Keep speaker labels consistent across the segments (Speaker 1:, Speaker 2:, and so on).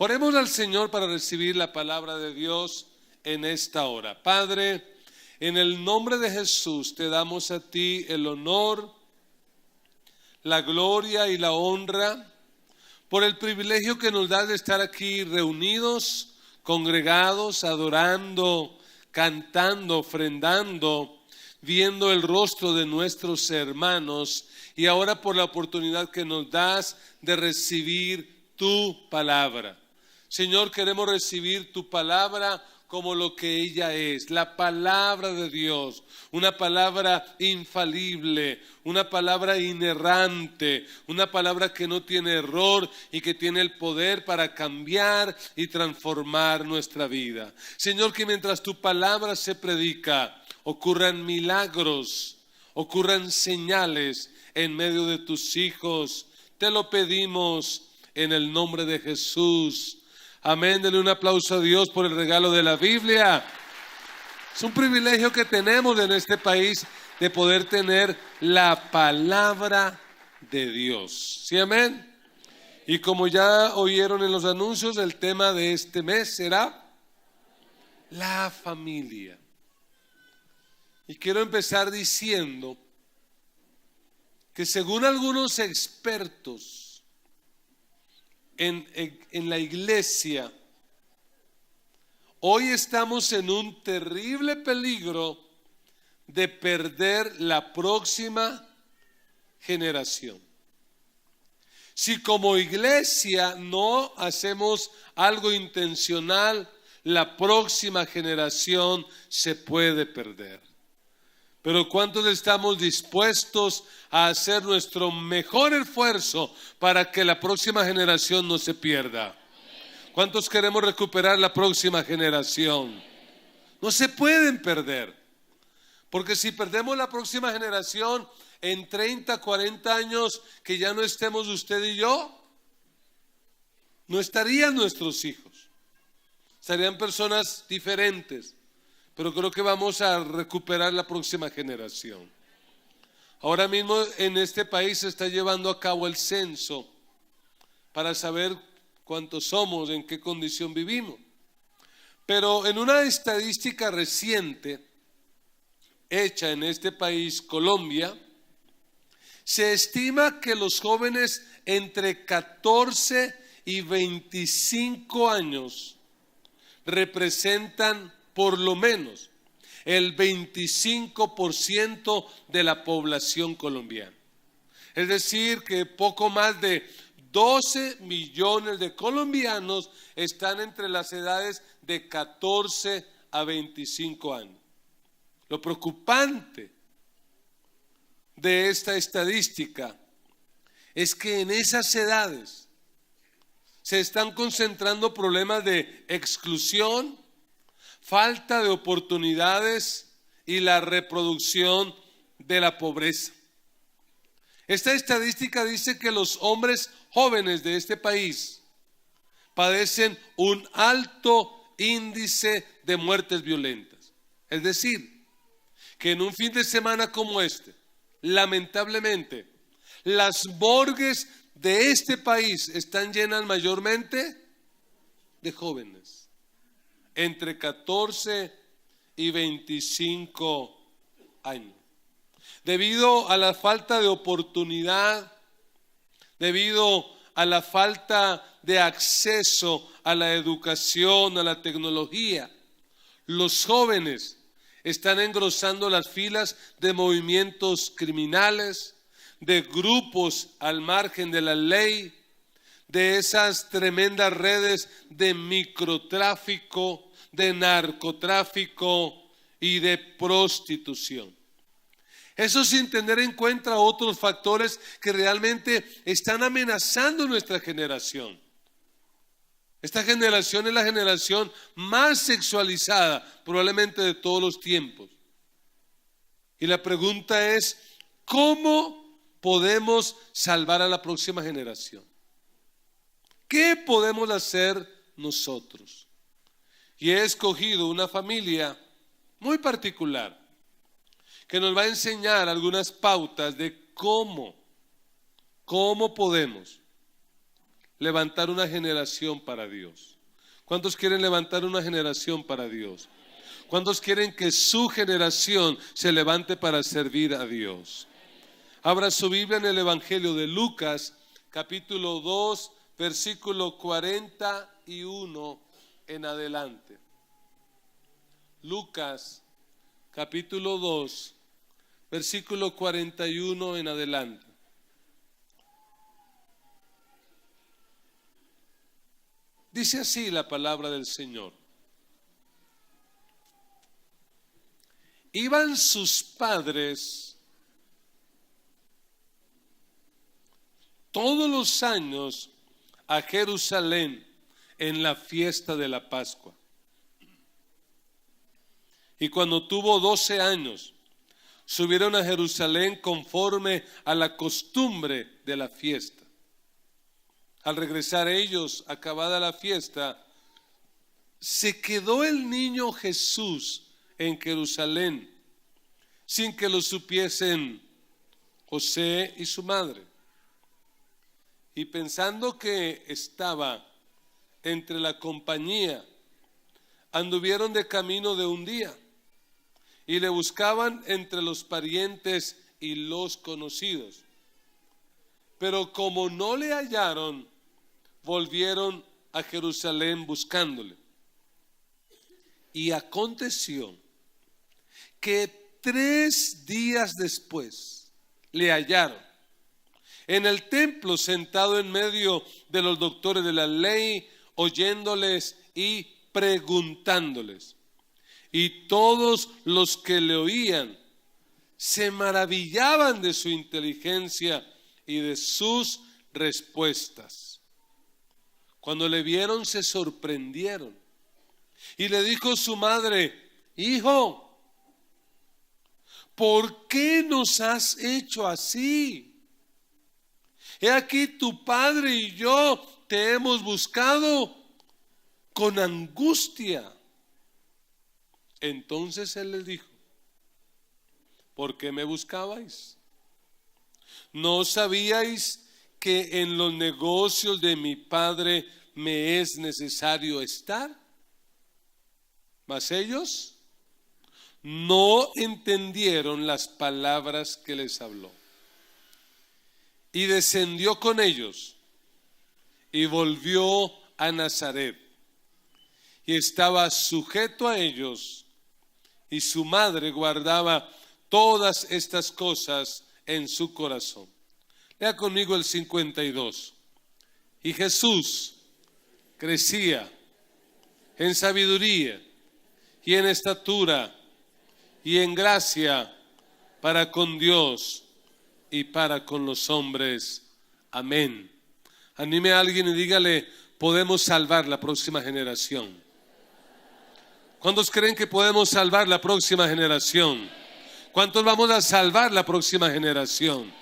Speaker 1: Oremos al Señor para recibir la palabra de Dios en esta hora. Padre, en el nombre de Jesús te damos a ti el honor, la gloria y la honra por el privilegio que nos das de estar aquí reunidos, congregados, adorando, cantando, ofrendando, viendo el rostro de nuestros hermanos, y ahora por la oportunidad que nos das de recibir tu palabra. Señor, queremos recibir tu palabra como lo que ella es, la palabra de Dios, una palabra infalible, una palabra inerrante, una palabra que no tiene error y que tiene el poder para cambiar y transformar nuestra vida. Señor, que mientras tu palabra se predica, ocurran milagros, ocurran señales en medio de tus hijos. Te lo pedimos en el nombre de Jesús. Amén. Denle un aplauso a Dios por el regalo de la Biblia. Es un privilegio que tenemos en este país de poder tener la palabra de Dios. ¿Sí, amén? Y como ya oyeron en los anuncios, el tema de este mes será la familia. Y quiero empezar diciendo que según algunos expertos en la iglesia, hoy estamos en un terrible peligro de perder la próxima generación. Si como iglesia no hacemos algo intencional, la próxima generación se puede perder. Pero ¿cuántos estamos dispuestos a hacer nuestro mejor esfuerzo para que la próxima generación no se pierda? ¿Cuántos queremos recuperar la próxima generación? No se pueden perder, porque si perdemos la próxima generación en 30, 40 años que ya no estemos usted y yo, no estarían nuestros hijos, estarían personas diferentes. Pero creo que vamos a recuperar la próxima generación. Ahora mismo en este país se está llevando a cabo el censo para saber cuántos somos, en qué condición vivimos. Pero en una estadística reciente hecha en este país, Colombia, se estima que los jóvenes entre 14 y 25 años representan por lo menos el 25% de la población colombiana. Es decir, que poco más de 12 millones de colombianos están entre las edades de 14 a 25 años. Lo preocupante de esta estadística es que en esas edades se están concentrando problemas de exclusión, falta de oportunidades y la reproducción de la pobreza. Esta estadística dice que los hombres jóvenes de este país padecen un alto índice de muertes violentas. Es decir, que en un fin de semana como este, lamentablemente, las morgues de este país están llenas mayormente de jóvenes entre 14 y 25 años. Debido a la falta de oportunidad, debido a la falta de acceso a la educación, a la tecnología, los jóvenes están engrosando las filas de movimientos criminales, de grupos al margen de la ley, de esas tremendas redes de microtráfico, de narcotráfico y de prostitución. Eso sin tener en cuenta otros factores que realmente están amenazando nuestra generación. Esta generación es la generación más sexualizada probablemente de todos los tiempos. Y la pregunta es, ¿cómo podemos salvar a la próxima generación? ¿Qué podemos hacer nosotros? Y he escogido una familia muy particular que nos va a enseñar algunas pautas de cómo podemos levantar una generación para Dios? ¿Cuántos quieren levantar una generación para Dios? ¿Cuántos quieren que su generación se levante para servir a Dios? Abra su Biblia en el Evangelio de Lucas, capítulo 2, versículo 41 en adelante. Lucas, capítulo 2, versículo 41 en adelante. Dice así la palabra del Señor. Iban sus padres todos los años a Jerusalén en la fiesta de la Pascua. Y cuando tuvo 12 años, subieron a Jerusalén conforme a la costumbre de la fiesta. Al regresar ellos, acabada la fiesta, se quedó el niño Jesús en Jerusalén, sin que lo supiesen José y su madre. Y pensando que estaba entre la compañía, anduvieron de camino de un día y le buscaban entre los parientes y los conocidos. Pero como no le hallaron, volvieron a Jerusalén buscándole. Y aconteció que 3 días después le hallaron en el templo sentado en medio de los doctores de la ley, oyéndoles y preguntándoles. Y todos los que le oían se maravillaban de su inteligencia y de sus respuestas. Cuando le vieron se sorprendieron. Y le dijo su madre: hijo, ¿por qué nos has hecho así? He aquí tu padre y yo te hemos buscado con angustia. Entonces él les dijo: ¿por qué me buscabais? ¿No sabíais que en los negocios de mi padre me es necesario estar? Mas ellos no entendieron las palabras que les habló. Y descendió con ellos y volvió a Nazaret. Y estaba sujeto a ellos, y su madre guardaba todas estas cosas en su corazón. Lea conmigo el 52. Y Jesús crecía en sabiduría y en estatura y en gracia para con Dios y para con los hombres. Amén. Anime a alguien y dígale: podemos salvar la próxima generación. ¿Cuántos creen que podemos salvar la próxima generación? ¿Cuántos vamos a salvar la próxima generación?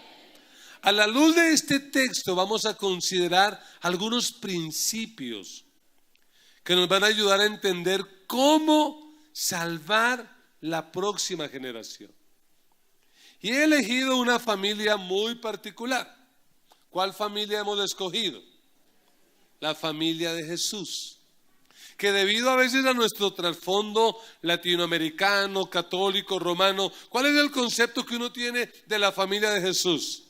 Speaker 1: A la luz de este texto vamos a considerar algunos principios que nos van a ayudar a entender cómo salvar la próxima generación. Y he elegido una familia muy particular. ¿Cuál familia hemos escogido? La familia de Jesús. Que debido a veces a nuestro trasfondo latinoamericano, católico, romano, ¿cuál es el concepto que uno tiene de la familia de Jesús?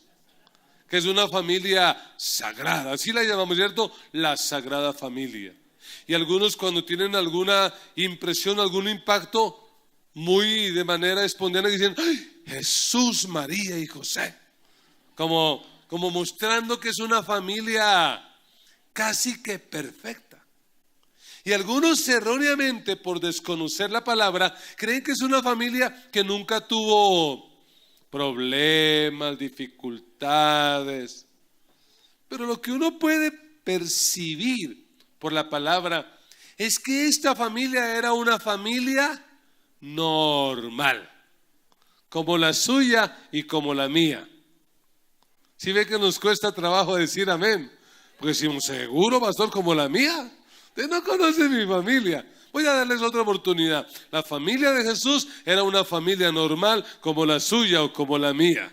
Speaker 1: Que es una familia sagrada, así la llamamos, ¿cierto? La Sagrada Familia. Y algunos, cuando tienen alguna impresión, algún impacto, muy de manera espontánea, dicen: ¡ay! Jesús, María y José. Como mostrando que es una familia casi que perfecta. Y algunos erróneamente, por desconocer la palabra, creen que es una familia que nunca tuvo problemas, dificultades. Pero lo que uno puede percibir por la palabra es que esta familia era una familia normal, como la suya y como la mía. ¿Sí ve que nos cuesta trabajo decir amén? Porque decimos: seguro, pastor, como la mía. Usted no conoce mi familia. Voy a darles otra oportunidad. La familia de Jesús era una familia normal como la suya o como la mía.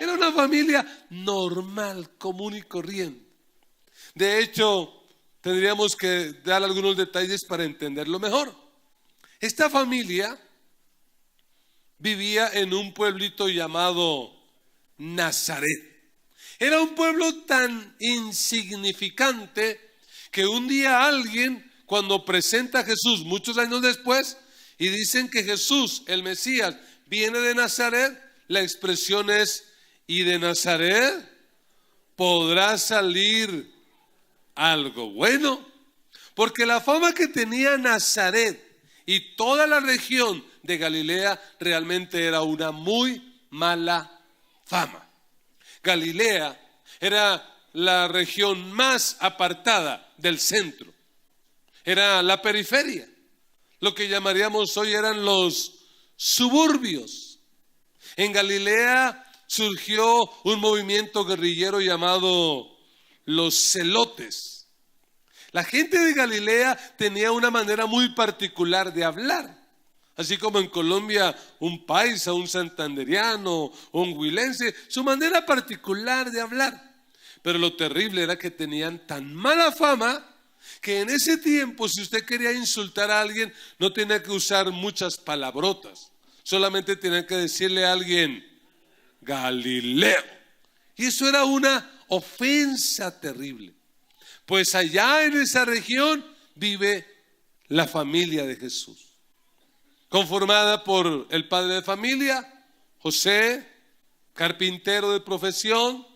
Speaker 1: Era una familia normal, común y corriente. De hecho, tendríamos que dar algunos detalles para entenderlo mejor. Esta familia vivía en un pueblito llamado Nazaret. Era un pueblo tan insignificante que un día alguien, cuando presenta a Jesús muchos años después, y dicen que Jesús, el Mesías, viene de Nazaret, la expresión es: ¿y de Nazaret podrá salir algo bueno? Porque la fama que tenía Nazaret y toda la región de Galilea realmente era una muy mala fama. Galilea era la región más apartada del centro, era la periferia. Lo que llamaríamos hoy eran los suburbios. En Galilea surgió un movimiento guerrillero llamado los celotes. La gente de Galilea tenía una manera muy particular de hablar. Así como en Colombia un paisa, un santanderiano, un huilense, su manera particular de hablar. Pero lo terrible era que tenían tan mala fama que en ese tiempo, si usted quería insultar a alguien, no tenía que usar muchas palabrotas. Solamente tenía que decirle a alguien: Galileo. Y eso era una ofensa terrible. Pues allá en esa región vive la familia de Jesús, conformada por el padre de familia, José, carpintero de profesión,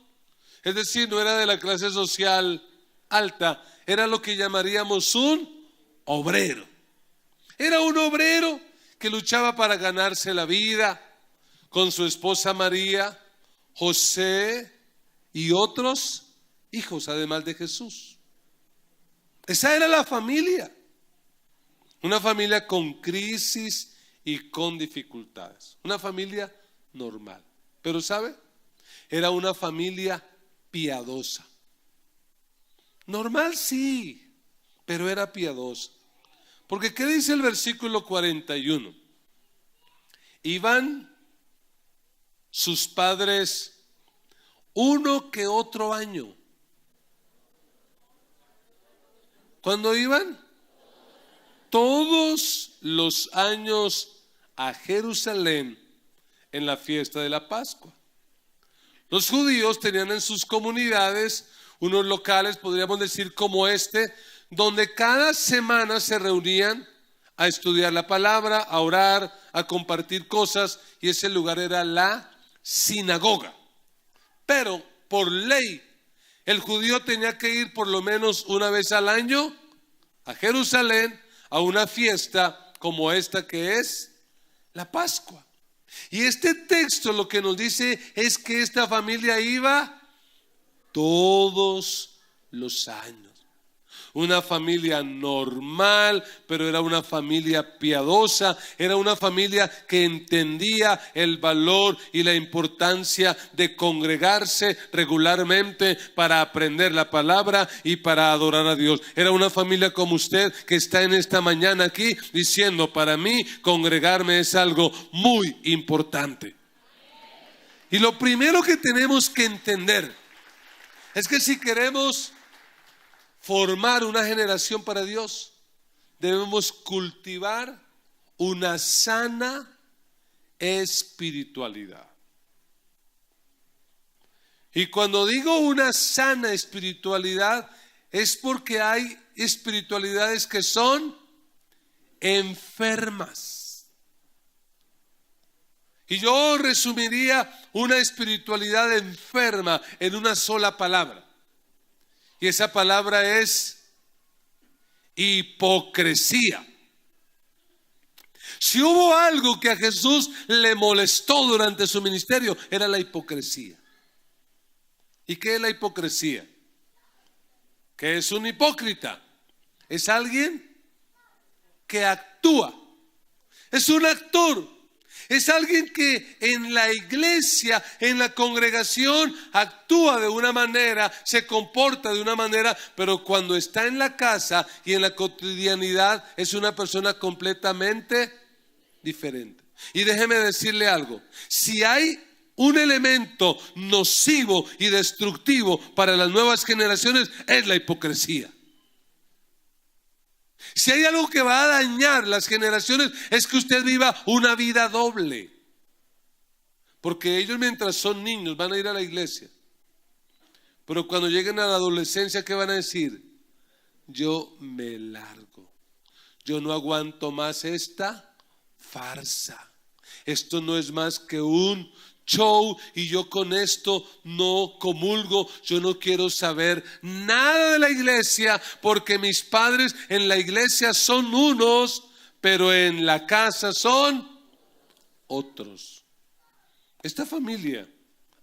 Speaker 1: es decir, no era de la clase social alta, era lo que llamaríamos un obrero. Era un obrero que luchaba para ganarse la vida con su esposa María, José y otros hijos, además de Jesús. Esa era la familia. Una familia con crisis y con dificultades. Una familia normal. Pero ¿sabe? Era una familia piadosa. Normal sí, pero era piadosa. Porque ¿qué dice el versículo 41? Iban sus padres uno que otro año. ¿Cuándo iban? Todos los años a Jerusalén en la fiesta de la Pascua. Los judíos tenían en sus comunidades unos locales, podríamos decir como este, donde cada semana se reunían a estudiar la palabra, a orar, a compartir cosas, y ese lugar era la sinagoga. Pero por ley, el judío tenía que ir por lo menos una vez al año a Jerusalén a una fiesta como esta que es la Pascua. Y este texto lo que nos dice es que esta familia iba todos los años. Una familia normal, pero era una familia piadosa, era una familia que entendía el valor y la importancia de congregarse regularmente para aprender la palabra y para adorar a Dios. Era una familia como usted que está en esta mañana aquí diciendo: para mí congregarme es algo muy importante. Y lo primero que tenemos que entender es que si queremos formar una generación para Dios, debemos cultivar una sana espiritualidad. Y cuando digo una sana espiritualidad, es porque hay espiritualidades que son enfermas. Y yo resumiría una espiritualidad enferma en una sola palabra. Y esa palabra es hipocresía. Si hubo algo que a Jesús le molestó durante su ministerio, era la hipocresía. ¿Y qué es la hipocresía? ¿Qué es un hipócrita? Es alguien que actúa. Es un actor. Es alguien que en la iglesia, en la congregación, actúa de una manera, se comporta de una manera, pero cuando está en la casa y en la cotidianidad es una persona completamente diferente. Y déjeme decirle algo: si hay un elemento nocivo y destructivo para las nuevas generaciones es la hipocresía. Si hay algo que va a dañar las generaciones es que usted viva una vida doble. Porque ellos mientras son niños van a ir a la iglesia. Pero cuando lleguen a la adolescencia, ¿qué van a decir? Yo me largo. Yo no aguanto más esta farsa. Esto no es más que un show y yo con esto no comulgo. Yo no quiero saber nada de la iglesia porque mis padres en la iglesia son unos, pero en la casa son otros. Esta familia,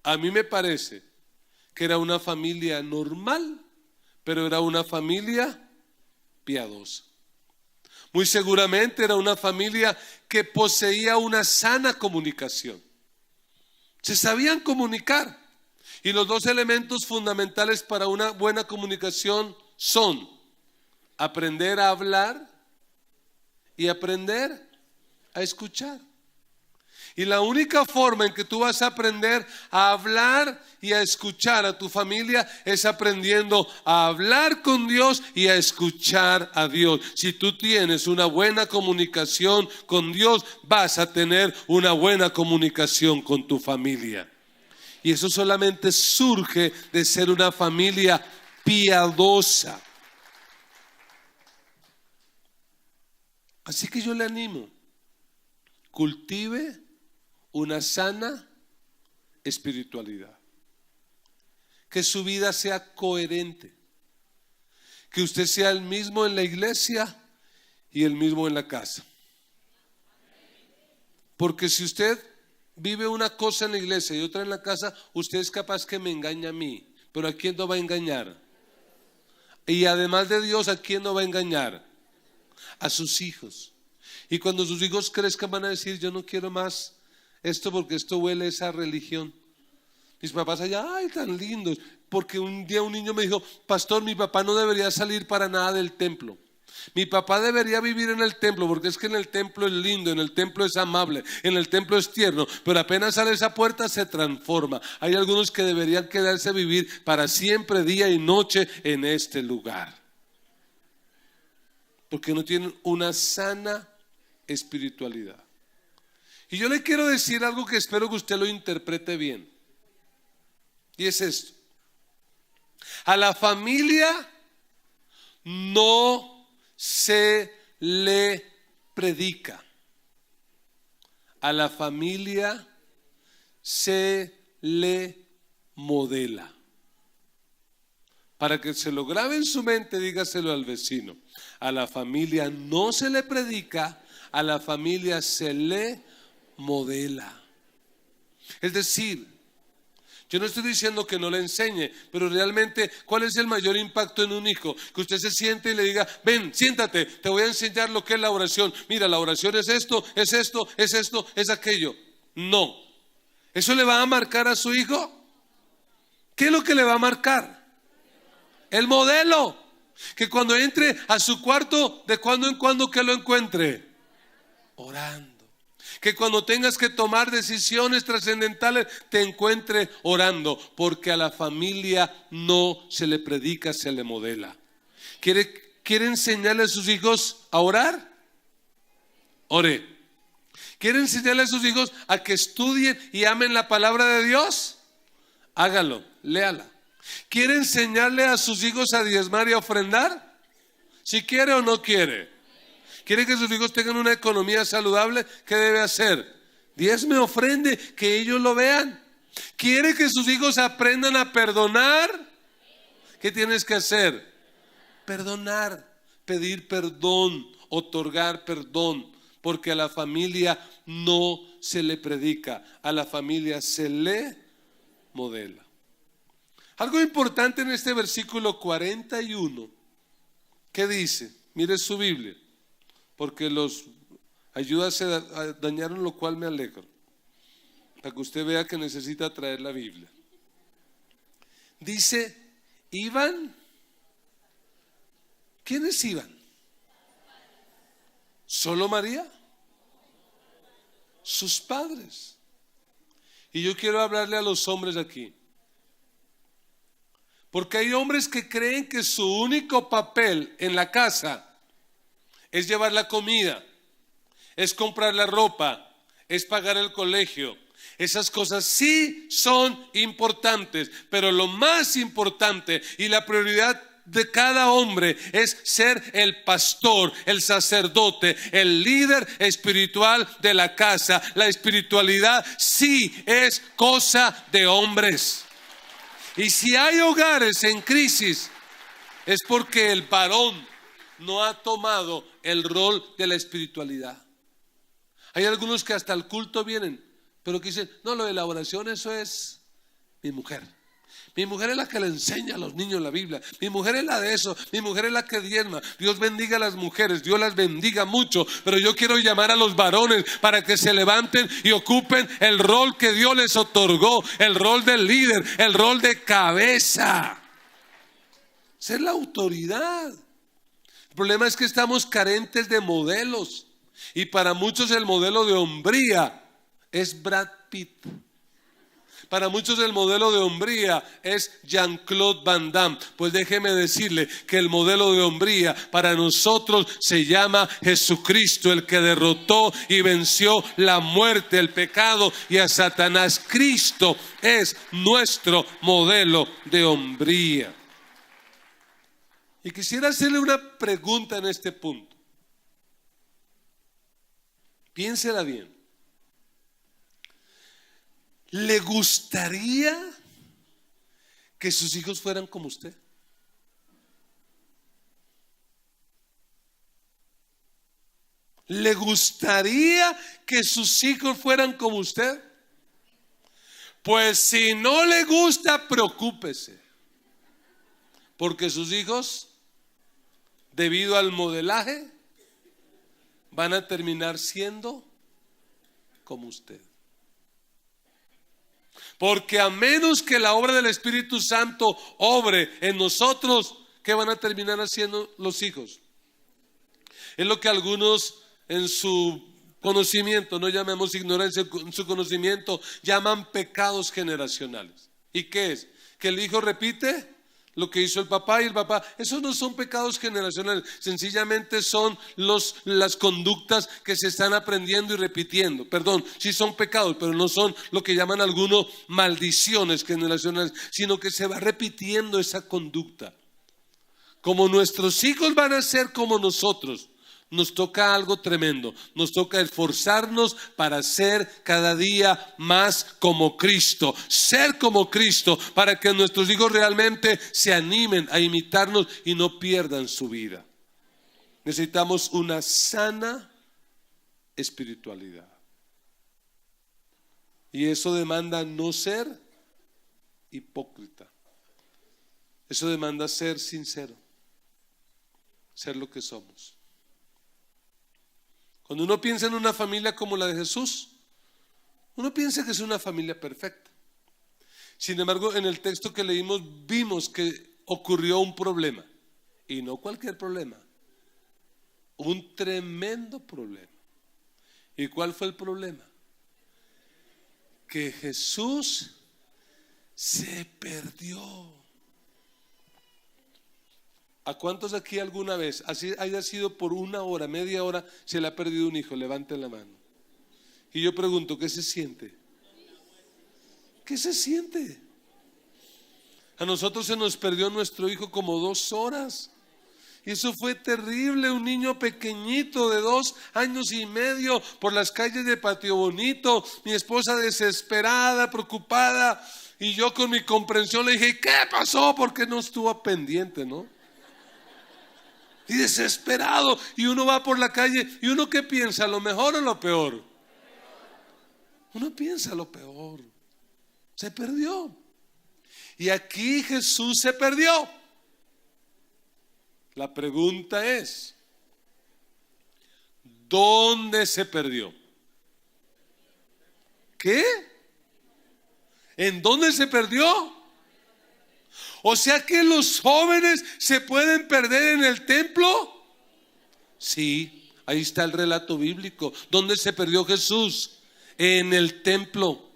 Speaker 1: a mí me parece que era una familia normal, pero era una familia piadosa. Muy seguramente era una familia que poseía una sana comunicación. Se sabían comunicar. Y los dos elementos fundamentales para una buena comunicación son aprender a hablar y aprender a escuchar. Y la única forma en que tú vas a aprender a hablar y a escuchar a tu familia es aprendiendo a hablar con Dios y a escuchar a Dios. Si tú tienes una buena comunicación con Dios, vas a tener una buena comunicación con tu familia. Y eso solamente surge de ser una familia piadosa. Así que yo le animo, cultive una sana espiritualidad, que su vida sea coherente, que usted sea el mismo en la iglesia y el mismo en la casa. Porque si usted vive una cosa en la iglesia y otra en la casa, usted es capaz que me engañe a mí, pero ¿a quién no va a engañar? Y además de Dios, ¿a quién no va a engañar? A sus hijos. Y cuando sus hijos crezcan van a decir, yo no quiero más esto porque esto huele a esa religión. Mis papás allá, ay, tan lindos. Porque un día un niño me dijo, pastor, mi papá no debería salir para nada del templo. Mi papá debería vivir en el templo porque es que en el templo es lindo, en el templo es amable, en el templo es tierno, pero apenas sale esa puerta se transforma. Hay algunos que deberían quedarse a vivir para siempre, día y noche en este lugar. Porque no tienen una sana espiritualidad. Y yo le quiero decir algo que espero que usted lo interprete bien. Y es esto. A la familia no se le predica. A la familia se le modela. Para que se lo grabe en su mente, dígaselo al vecino. A la familia no se le predica, a la familia se le modela. Es decir, yo no estoy diciendo que no le enseñe, pero realmente, ¿cuál es el mayor impacto en un hijo? Que usted se siente y le diga, ven, siéntate, te voy a enseñar lo que es la oración. Mira, la oración es esto, es esto, es esto, es aquello. No. ¿Eso le va a marcar a su hijo? ¿Qué es lo que le va a marcar? El modelo. Que cuando entre a su cuarto, de cuando en cuando que lo encuentre orando. Que cuando tengas que tomar decisiones trascendentales te encuentre orando. Porque a la familia no se le predica, se le modela. ¿Quiere enseñarle a sus hijos a orar? Ore. ¿Quiere enseñarle a sus hijos a que estudien y amen la palabra de Dios? Hágalo, léala. ¿Quiere enseñarle a sus hijos a diezmar y a ofrendar? Si quiere o no quiere. ¿Quiere que sus hijos tengan una economía saludable? ¿Qué debe hacer? Diezme, ofrende, que ellos lo vean. ¿Quiere que sus hijos aprendan a perdonar? ¿Qué tienes que hacer? Perdonar, pedir perdón, otorgar perdón. Porque a la familia no se le predica, a la familia se le modela. Algo importante en este versículo 41, ¿qué dice? Mire su Biblia, porque los ayudas se dañaron, lo cual me alegro, para que usted vea que necesita traer la Biblia. Dice, iban, ¿quiénes iban? ¿Solo María? Sus padres. Y yo quiero hablarle a los hombres aquí. Porque hay hombres que creen que su único papel en la casa es llevar la comida, es comprar la ropa, es pagar el colegio. Esas cosas sí son importantes, pero lo más importante y la prioridad de cada hombre es ser el pastor, el sacerdote, el líder espiritual de la casa. La espiritualidad sí es cosa de hombres. Y si hay hogares en crisis, es porque el varón no ha tomado el rol de la espiritualidad. Hay algunos que hasta el culto vienen, pero que dicen, no, lo de la oración, eso es mi mujer. Mi mujer es la que le enseña a los niños la Biblia. Mi mujer es la de eso. Mi mujer es la que diezma. Dios bendiga a las mujeres. Dios las bendiga mucho. Pero yo quiero llamar a los varones para que se levanten y ocupen el rol que Dios les otorgó. El rol de líder. El rol de cabeza. Ser la autoridad. El problema es que estamos carentes de modelos. Y para muchos el modelo de hombría es Brad Pitt. Para muchos el modelo de hombría es Jean-Claude Van Damme. Pues déjeme decirle que el modelo de hombría para nosotros se llama Jesucristo, el que derrotó y venció la muerte, el pecado y a Satanás. Cristo es nuestro modelo de hombría. Y quisiera hacerle una pregunta en este punto. Piénsela bien. ¿Le gustaría que sus hijos fueran como usted? ¿Le gustaría que sus hijos fueran como usted? Pues si no le gusta, preocúpese. Porque sus hijos, debido al modelaje, van a terminar siendo como usted. Porque a menos que la obra del Espíritu Santo obre en nosotros, ¿qué van a terminar haciendo los hijos? Es lo que algunos en su conocimiento, no llamemos ignorancia, en su conocimiento llaman pecados generacionales. ¿Y qué es? Que el hijo repite lo que hizo el papá y el papá. Esos no son pecados generacionales, sencillamente son las conductas que se están aprendiendo y repitiendo. Perdón, sí son pecados, pero no son lo que llaman algunos maldiciones generacionales, sino que se va repitiendo esa conducta. Como nuestros hijos van a ser como nosotros, nos toca algo tremendo. Nos toca esforzarnos para ser cada día más como Cristo. Ser como Cristo para que nuestros hijos realmente se animen a imitarnos y no pierdan su vida. Necesitamos una sana espiritualidad. Y eso demanda no ser hipócrita. Eso demanda ser sincero. Ser lo que somos. Cuando uno piensa en una familia como la de Jesús, uno piensa que es una familia perfecta. Sin embargo, en el texto que leímos vimos que ocurrió un problema. Y no cualquier problema. Un tremendo problema. ¿Y cuál fue el problema? Que Jesús se perdió. ¿A cuántos aquí alguna vez, así haya sido por una hora, media hora, se le ha perdido un hijo? Levanten la mano. Y yo pregunto, ¿qué se siente? ¿Qué se siente? A nosotros se nos perdió nuestro hijo como 2 horas. Y eso fue terrible, un niño pequeñito de 2 años y medio por las calles de Patio Bonito, mi esposa desesperada, preocupada, y yo con mi comprensión le dije, ¿qué pasó? Porque no estuvo pendiente, ¿no? Y desesperado, y uno va por la calle, y uno ¿qué piensa? ¿Lo mejor o lo peor? Uno piensa lo peor. Se perdió. Y aquí Jesús se perdió. La pregunta es, ¿dónde se perdió? ¿Qué? ¿En dónde se perdió? O sea que los jóvenes se pueden perder en el templo. Sí, ahí está el relato bíblico. ¿Dónde se perdió Jesús? En el templo.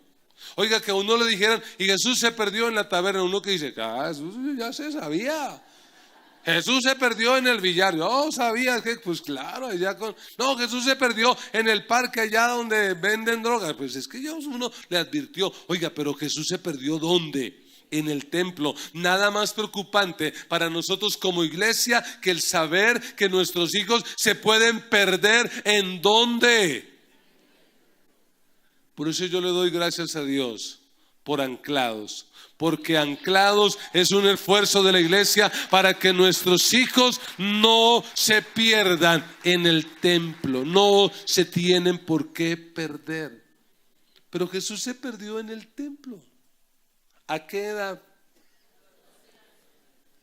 Speaker 1: Oiga, que a uno le dijeran, y Jesús se perdió en la taberna. Uno que dice, Jesús ya se sabía. Jesús se perdió en el billar. Oh, sabía que, pues claro, allá con... No, Jesús se perdió en el parque allá donde venden drogas. Pues es que uno le advirtió. Oiga, pero Jesús se perdió ¿dónde? En el templo. Nada más preocupante para nosotros como iglesia que el saber que nuestros hijos se pueden perder. ¿En dónde? Por eso yo le doy gracias a Dios por Anclados, porque Anclados es un esfuerzo de la iglesia para que nuestros hijos no se pierdan en el templo, no se tienen por qué perder. Pero Jesús se perdió en el templo. ¿A qué edad?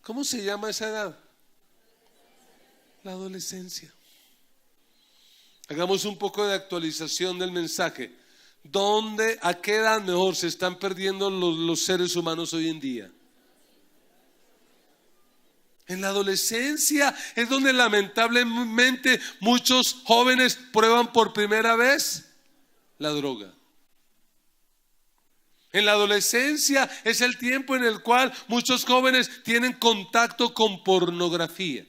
Speaker 1: ¿Cómo se llama esa edad? La adolescencia. Hagamos un poco de actualización del mensaje. ¿Dónde, a qué edad mejor se están perdiendo los seres humanos hoy en día? En la adolescencia es donde lamentablemente muchos jóvenes prueban por primera vez la droga. En la adolescencia es el tiempo en el cual muchos jóvenes tienen contacto con pornografía.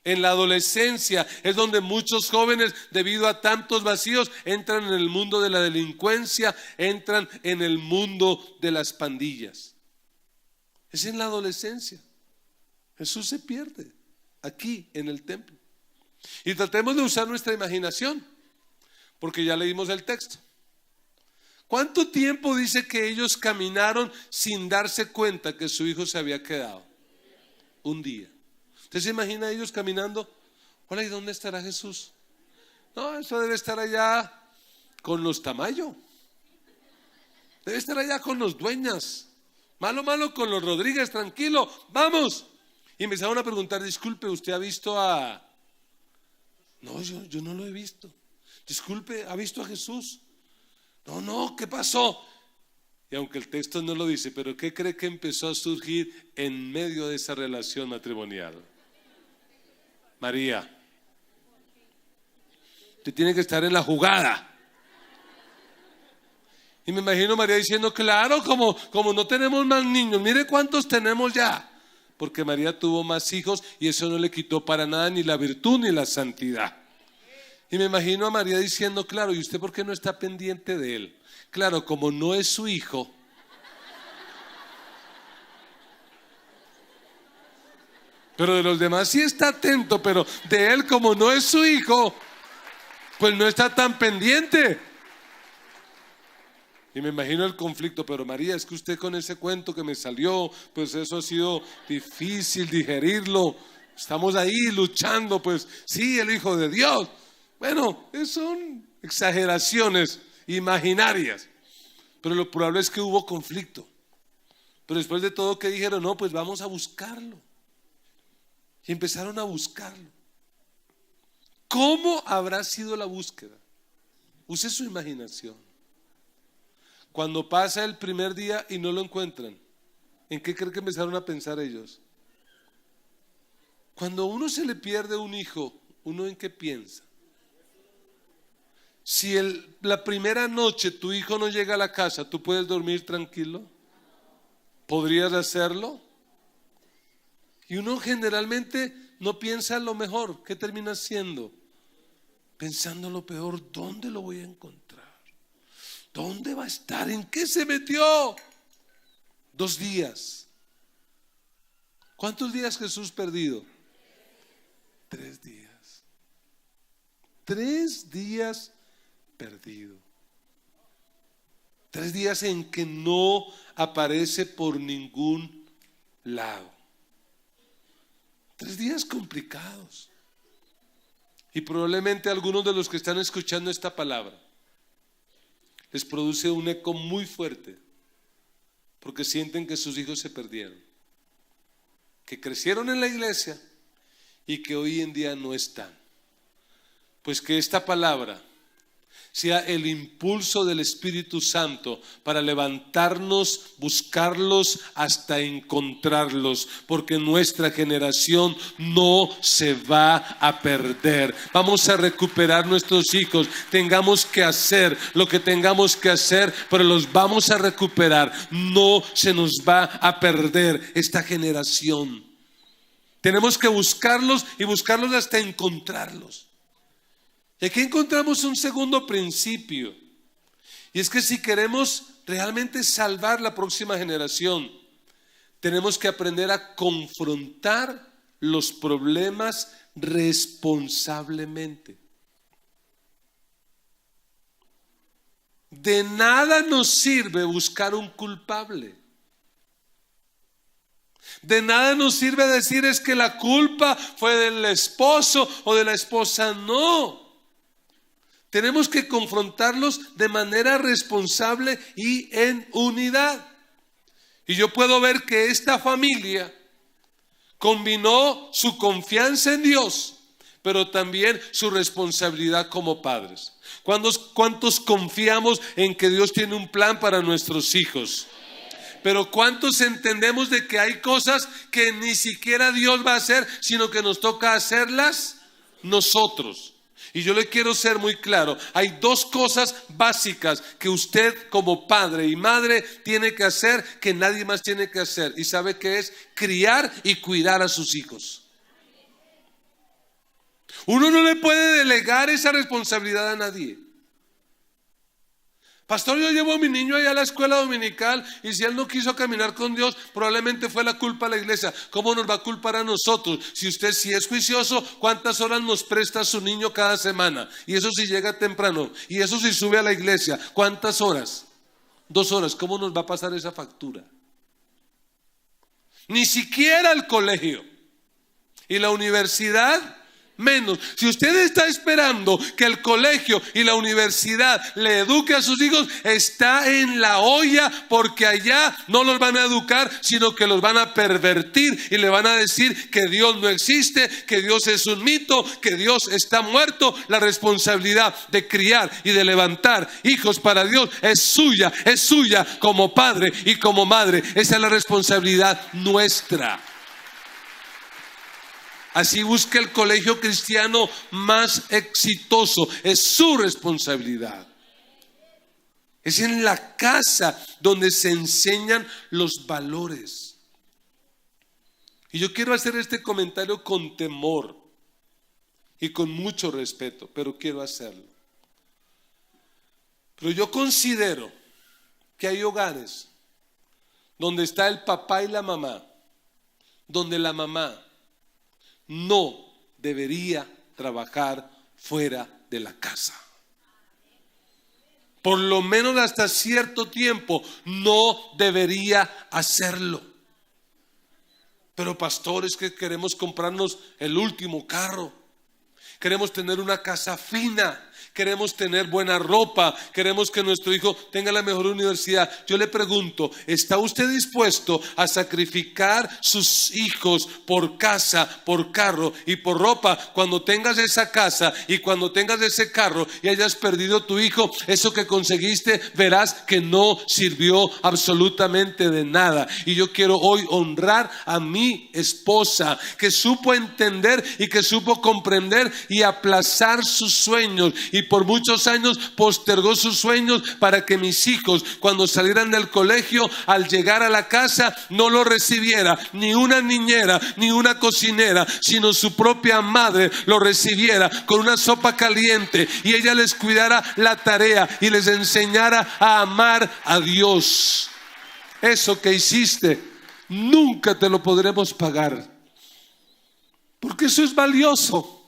Speaker 1: En la adolescencia es donde muchos jóvenes, debido a tantos vacíos, entran en el mundo de la delincuencia, entran en el mundo de las pandillas. Es en la adolescencia. Jesús se pierde aquí en el templo. Y tratemos de usar nuestra imaginación, porque ya leímos el texto. ¿Cuánto tiempo dice que ellos caminaron sin darse cuenta que su hijo se había quedado? Un día. ¿Usted se imagina a ellos caminando? Hola, ¿y dónde estará Jesús? No, eso debe estar allá con los Tamayo. Debe estar allá con los Dueñas. Malo con los Rodríguez, tranquilo, vamos. Y me empezaron a preguntar, disculpe, ¿usted ha visto a...? No, yo no lo he visto. Disculpe, ¿ha visto a Jesús? No, ¿qué pasó? Y aunque el texto no lo dice, pero ¿qué cree que empezó a surgir en medio de esa relación matrimonial? María, usted tiene que estar en la jugada. Y me imagino María diciendo, claro, como no tenemos más niños, mire cuántos tenemos ya. Porque María tuvo más hijos y eso no le quitó para nada ni la virtud ni la santidad. Y me imagino a María diciendo, claro, ¿y usted por qué no está pendiente de él? Claro, como no es su hijo. Pero de los demás sí está atento, pero de él como no es su hijo, pues no está tan pendiente. Y me imagino el conflicto, pero María, es que usted con ese cuento que me salió, pues eso ha sido difícil digerirlo. Estamos ahí luchando, pues sí, el Hijo de Dios. Bueno, son exageraciones imaginarias, pero lo probable es que hubo conflicto. Pero después de todo, ¿qué dijeron? No, pues vamos a buscarlo. Y empezaron a buscarlo. ¿Cómo habrá sido la búsqueda? Use su imaginación. Cuando pasa el primer día y no lo encuentran, ¿en qué creen que empezaron a pensar ellos? Cuando a uno se le pierde un hijo, ¿uno en qué piensa? Si la primera noche tu hijo no llega a la casa, ¿tú puedes dormir tranquilo? ¿Podrías hacerlo? Y uno generalmente no piensa en lo mejor. ¿Qué termina haciendo? Pensando lo peor. ¿Dónde lo voy a encontrar? ¿Dónde va a estar? ¿En qué se metió? 2 días. ¿Cuántos días Jesús perdido? 3 días. 3 días perdido. 3 días en que no aparece por ningún lado. 3 días complicados. Y probablemente algunos de los que están escuchando esta palabra les produce un eco muy fuerte, porque sienten que sus hijos se perdieron, que crecieron en la iglesia y que hoy en día no están. Pues que esta palabra sea el impulso del Espíritu Santo para levantarnos, buscarlos hasta encontrarlos, porque nuestra generación no se va a perder. Vamos a recuperar nuestros hijos, tengamos que hacer lo que tengamos que hacer, pero los vamos a recuperar. No se nos va a perder esta generación. Tenemos que buscarlos y buscarlos hasta encontrarlos. Y aquí encontramos un segundo principio, y es que si queremos realmente salvar la próxima generación, tenemos que aprender a confrontar los problemas responsablemente. De nada nos sirve buscar un culpable. De nada nos sirve decir es que la culpa fue del esposo o de la esposa. No. Tenemos que confrontarlos de manera responsable y en unidad. Y yo puedo ver que esta familia combinó su confianza en Dios, pero también su responsabilidad como padres. ¿Cuántos confiamos en que Dios tiene un plan para nuestros hijos? Pero ¿cuántos entendemos de que hay cosas que ni siquiera Dios va a hacer, sino que nos toca hacerlas nosotros? Y yo le quiero ser muy claro, hay dos cosas básicas que usted como padre y madre tiene que hacer que nadie más tiene que hacer. ¿Y sabe qué es? Criar y cuidar a sus hijos. Uno no le puede delegar esa responsabilidad a nadie. Pastor, yo llevo a mi niño allá a la escuela dominical y si él no quiso caminar con Dios, probablemente fue la culpa de la iglesia. ¿Cómo nos va a culpar a nosotros? Si usted sí es juicioso, ¿cuántas horas nos presta su niño cada semana? Y eso si llega temprano. Y eso si sube a la iglesia, ¿cuántas horas? 2 horas. ¿Cómo nos va a pasar esa factura? Ni siquiera el colegio y la universidad menos. Si usted está esperando que el colegio y la universidad le eduque a sus hijos, está en la olla, porque allá no los van a educar, sino que los van a pervertir y le van a decir que Dios no existe, que Dios es un mito, que Dios está muerto. La responsabilidad de criar y de levantar hijos para Dios es suya como padre y como madre. Esa es la responsabilidad nuestra. Así busque el colegio cristiano más exitoso, es su responsabilidad. Es en la casa donde se enseñan los valores. Y yo quiero hacer este comentario con temor y con mucho respeto, pero quiero hacerlo. Pero yo considero que hay hogares donde está el papá y la mamá, donde la mamá no debería trabajar fuera de la casa. Por lo menos hasta cierto tiempo no debería hacerlo. Pero pastor, es que queremos comprarnos el último carro, queremos tener una casa fina, queremos tener buena ropa, queremos que nuestro hijo tenga la mejor universidad. Yo le pregunto, ¿está usted dispuesto a sacrificar sus hijos por casa, por carro y por ropa? Cuando tengas esa casa y cuando tengas ese carro y hayas perdido tu hijo, eso que conseguiste verás que no sirvió absolutamente de nada. Y yo quiero hoy honrar a mi esposa, que supo entender y que supo comprender y aplazar sus sueños, y por muchos años postergó sus sueños para que mis hijos, cuando salieran del colegio, al llegar a la casa no lo recibiera ni una niñera ni una cocinera, sino su propia madre lo recibiera con una sopa caliente y ella les cuidara la tarea y les enseñara a amar a Dios. Eso que hiciste nunca te lo podremos pagar, porque eso es valioso.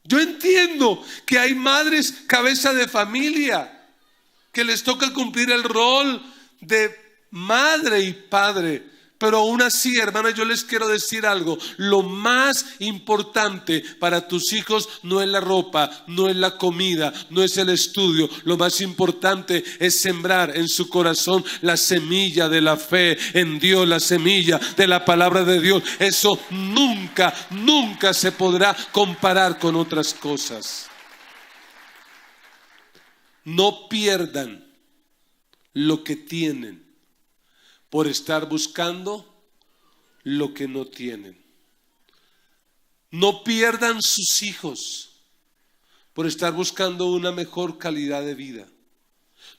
Speaker 1: Yo entiendo que hay madres cabeza de familia que les toca cumplir el rol de madre y padre, pero aún así, hermana, yo les quiero decir algo. Lo más importante para tus hijos no es la ropa, no es la comida, no es el estudio. Lo más importante es sembrar en su corazón la semilla de la fe en Dios, la semilla de la palabra de Dios. Eso nunca se podrá comparar con otras cosas. no pierdan lo que tienen por estar buscando lo que no tienen. No pierdan sus hijos por estar buscando una mejor calidad de vida.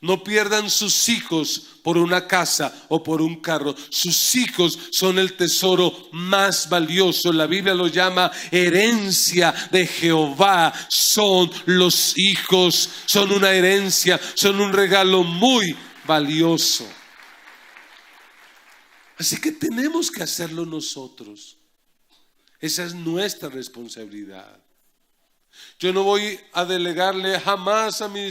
Speaker 1: No pierdan sus hijos por una casa o por un carro. Sus hijos son el tesoro más valioso. La Biblia lo llama herencia de Jehová. Son los hijos, son una herencia, son un regalo muy valioso. Así que tenemos que hacerlo nosotros. Esa es nuestra responsabilidad. Yo no voy a delegarle jamás a mi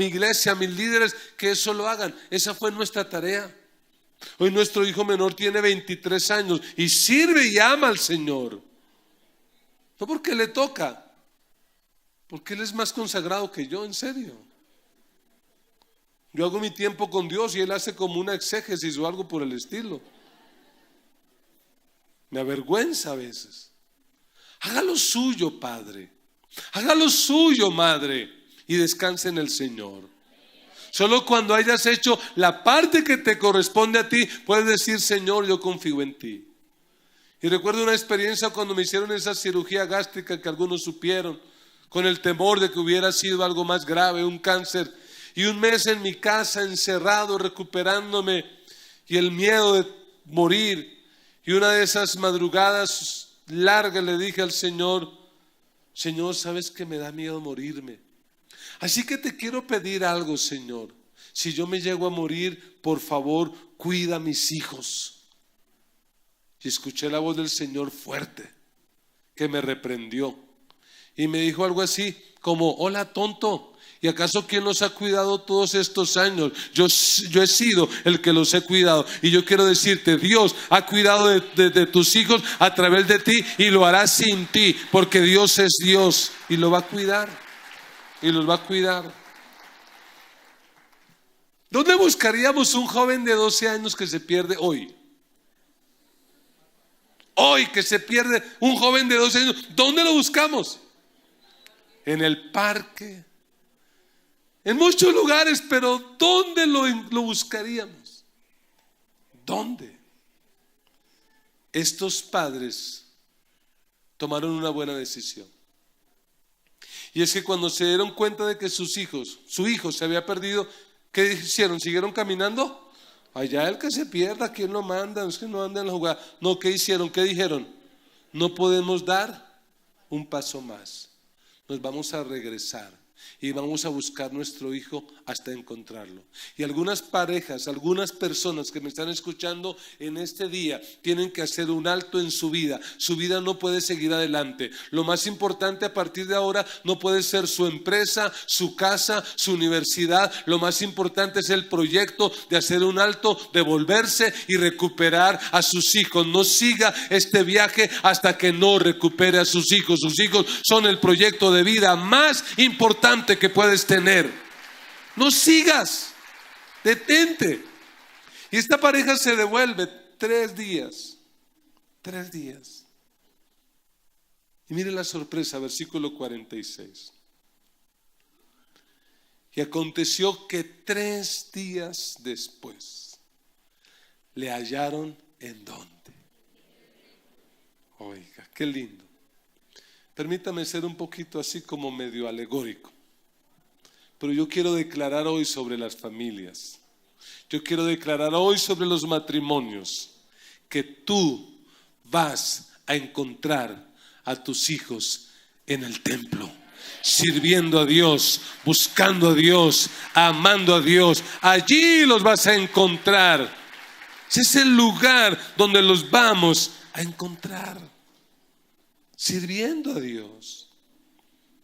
Speaker 1: iglesia, a mis líderes, que eso lo hagan. Esa fue nuestra tarea. Hoy nuestro hijo menor tiene 23 años y sirve y ama al Señor. No porque le toca, porque él es más consagrado que yo, en serio. Yo hago mi tiempo con Dios y él hace como una exégesis o algo por el estilo. Me avergüenza a veces. Haga lo suyo, padre. Haga lo suyo, madre. Y descanse en el Señor. Solo cuando hayas hecho la parte que te corresponde a ti, puedes decir: Señor, yo confío en ti. Y recuerdo una experiencia cuando me hicieron esa cirugía gástrica que algunos supieron, con el temor de que hubiera sido algo más grave, un cáncer. Y un mes en mi casa encerrado, recuperándome, y el miedo de morir. Y una de esas madrugadas largas le dije al Señor: Señor, sabes que me da miedo morirme. Así que te quiero pedir algo, Señor. Si yo me llego a morir, por favor, cuida a mis hijos. Y escuché la voz del Señor fuerte, que me reprendió. Y me dijo algo así como: hola, tonto. ¿Y acaso quién los ha cuidado todos estos años? Yo he sido el que los he cuidado. Y yo quiero decirte: Dios ha cuidado de tus hijos a través de ti y lo hará sin ti, porque Dios es Dios y lo va a cuidar. Y los va a cuidar. ¿Dónde buscaríamos un joven de 12 años que se pierde hoy? Hoy que se pierde un joven de 12 años, ¿dónde lo buscamos? En el parque. En muchos lugares, pero ¿dónde lo buscaríamos? ¿Dónde? Estos padres tomaron una buena decisión. Y es que cuando se dieron cuenta de que su hijo se había perdido, ¿qué hicieron? ¿Siguieron caminando? Allá el que se pierda, ¿quién lo manda? Es que no anda en la jugada. No, ¿qué hicieron? ¿Qué dijeron? No podemos dar un paso más. Nos vamos a regresar. Y vamos a buscar nuestro hijo hasta encontrarlo. Y algunas parejas, algunas personas que me están escuchando en este día tienen que hacer un alto en su vida. Su vida no puede seguir adelante. Lo más importante a partir de ahora no puede ser su empresa, su casa, su universidad. Lo más importante es el proyecto de hacer un alto, devolverse y recuperar a sus hijos. No siga este viaje hasta que no recupere a sus hijos. Sus hijos son el proyecto de vida más importante que puedes tener. No sigas, detente. Y esta pareja se devuelve 3 días. 3 días. Y mire la sorpresa, versículo 46. Y aconteció que 3 días después le hallaron en dónde. Oiga, qué lindo. Permítame ser un poquito así como medio alegórico. Pero yo quiero declarar hoy sobre las familias. Yo quiero declarar hoy sobre los matrimonios que tú vas a encontrar a tus hijos en el templo, sirviendo a Dios, buscando a Dios, amando a Dios. Allí los vas a encontrar. Ese es el lugar donde los vamos a encontrar, sirviendo a Dios.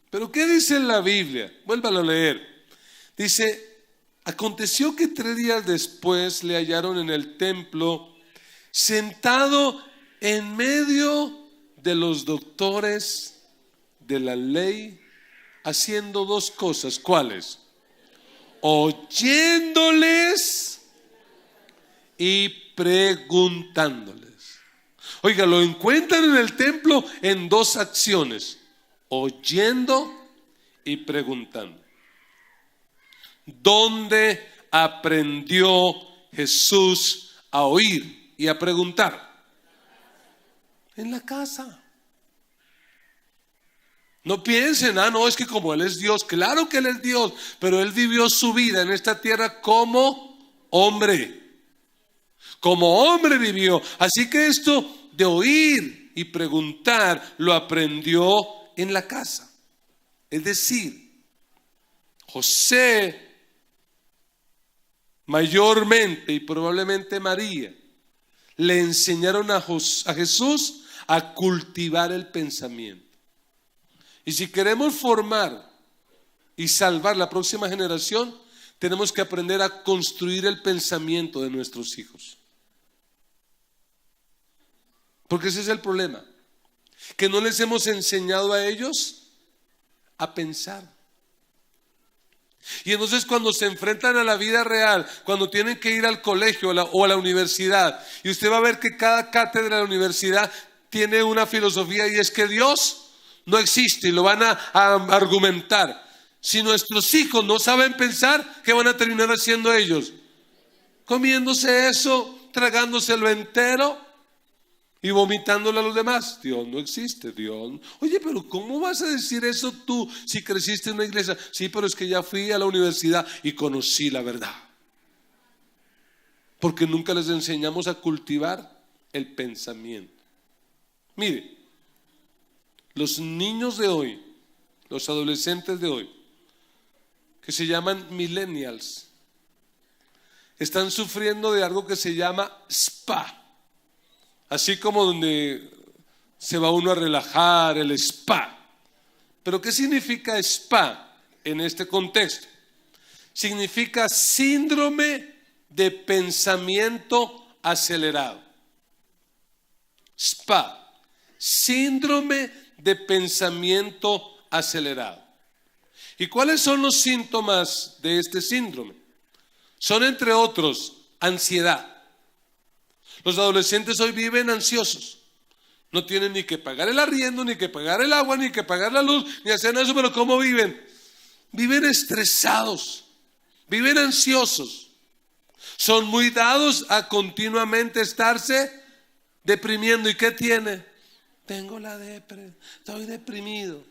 Speaker 1: Pero ¿qué dice en la Biblia? Vuélvalo a leer. Dice: aconteció que 3 días después le hallaron en el templo, sentado en medio de los doctores de la ley, haciendo 2 cosas. ¿Cuáles? Oyéndoles y preguntándoles. Oiga, lo encuentran en el templo en 2 acciones: oyendo y preguntando. ¿Dónde aprendió Jesús a oír y a preguntar? En la casa. No piensen, no, es que como Él es Dios, claro que Él es Dios, pero Él vivió su vida en esta tierra como hombre. Como hombre vivió. Así que esto de oír y preguntar lo aprendió en la casa. Es decir, José mayormente y probablemente María le enseñaron a Jesús a cultivar el pensamiento. Y si queremos formar y salvar la próxima generación, tenemos que aprender a construir el pensamiento de nuestros hijos. Porque ese es el problema, que no les hemos enseñado a ellos a pensar. Y entonces cuando se enfrentan a la vida real, cuando tienen que ir al colegio o a la universidad, y usted va a ver que cada cátedra de la universidad tiene una filosofía, y es que Dios no existe, y lo van a argumentar. Si nuestros hijos no saben pensar, ¿qué van a terminar haciendo ellos? Comiéndose eso, tragándoselo entero y vomitándolo a los demás. Dios no existe, Dios. Oye, pero ¿cómo vas a decir eso tú si creciste en una iglesia? Sí, pero es que ya fui a la universidad y conocí la verdad. Porque nunca les enseñamos a cultivar el pensamiento. Mire, los niños de hoy, los adolescentes de hoy, que se llaman millennials, están sufriendo de algo que se llama spa. Así como donde se va uno a relajar, el spa. ¿Pero qué significa spa en este contexto? Significa síndrome de pensamiento acelerado. Spa, síndrome de pensamiento acelerado. ¿Y cuáles son los síntomas de este síndrome? Son, entre otros, ansiedad. Los adolescentes hoy viven ansiosos. No tienen ni que pagar el arriendo, ni que pagar el agua, ni que pagar la luz, ni hacer eso, pero ¿cómo viven? Viven estresados, viven ansiosos. Son muy dados a continuamente estarse deprimiendo. ¿Y qué tiene? Tengo la depre, estoy deprimido.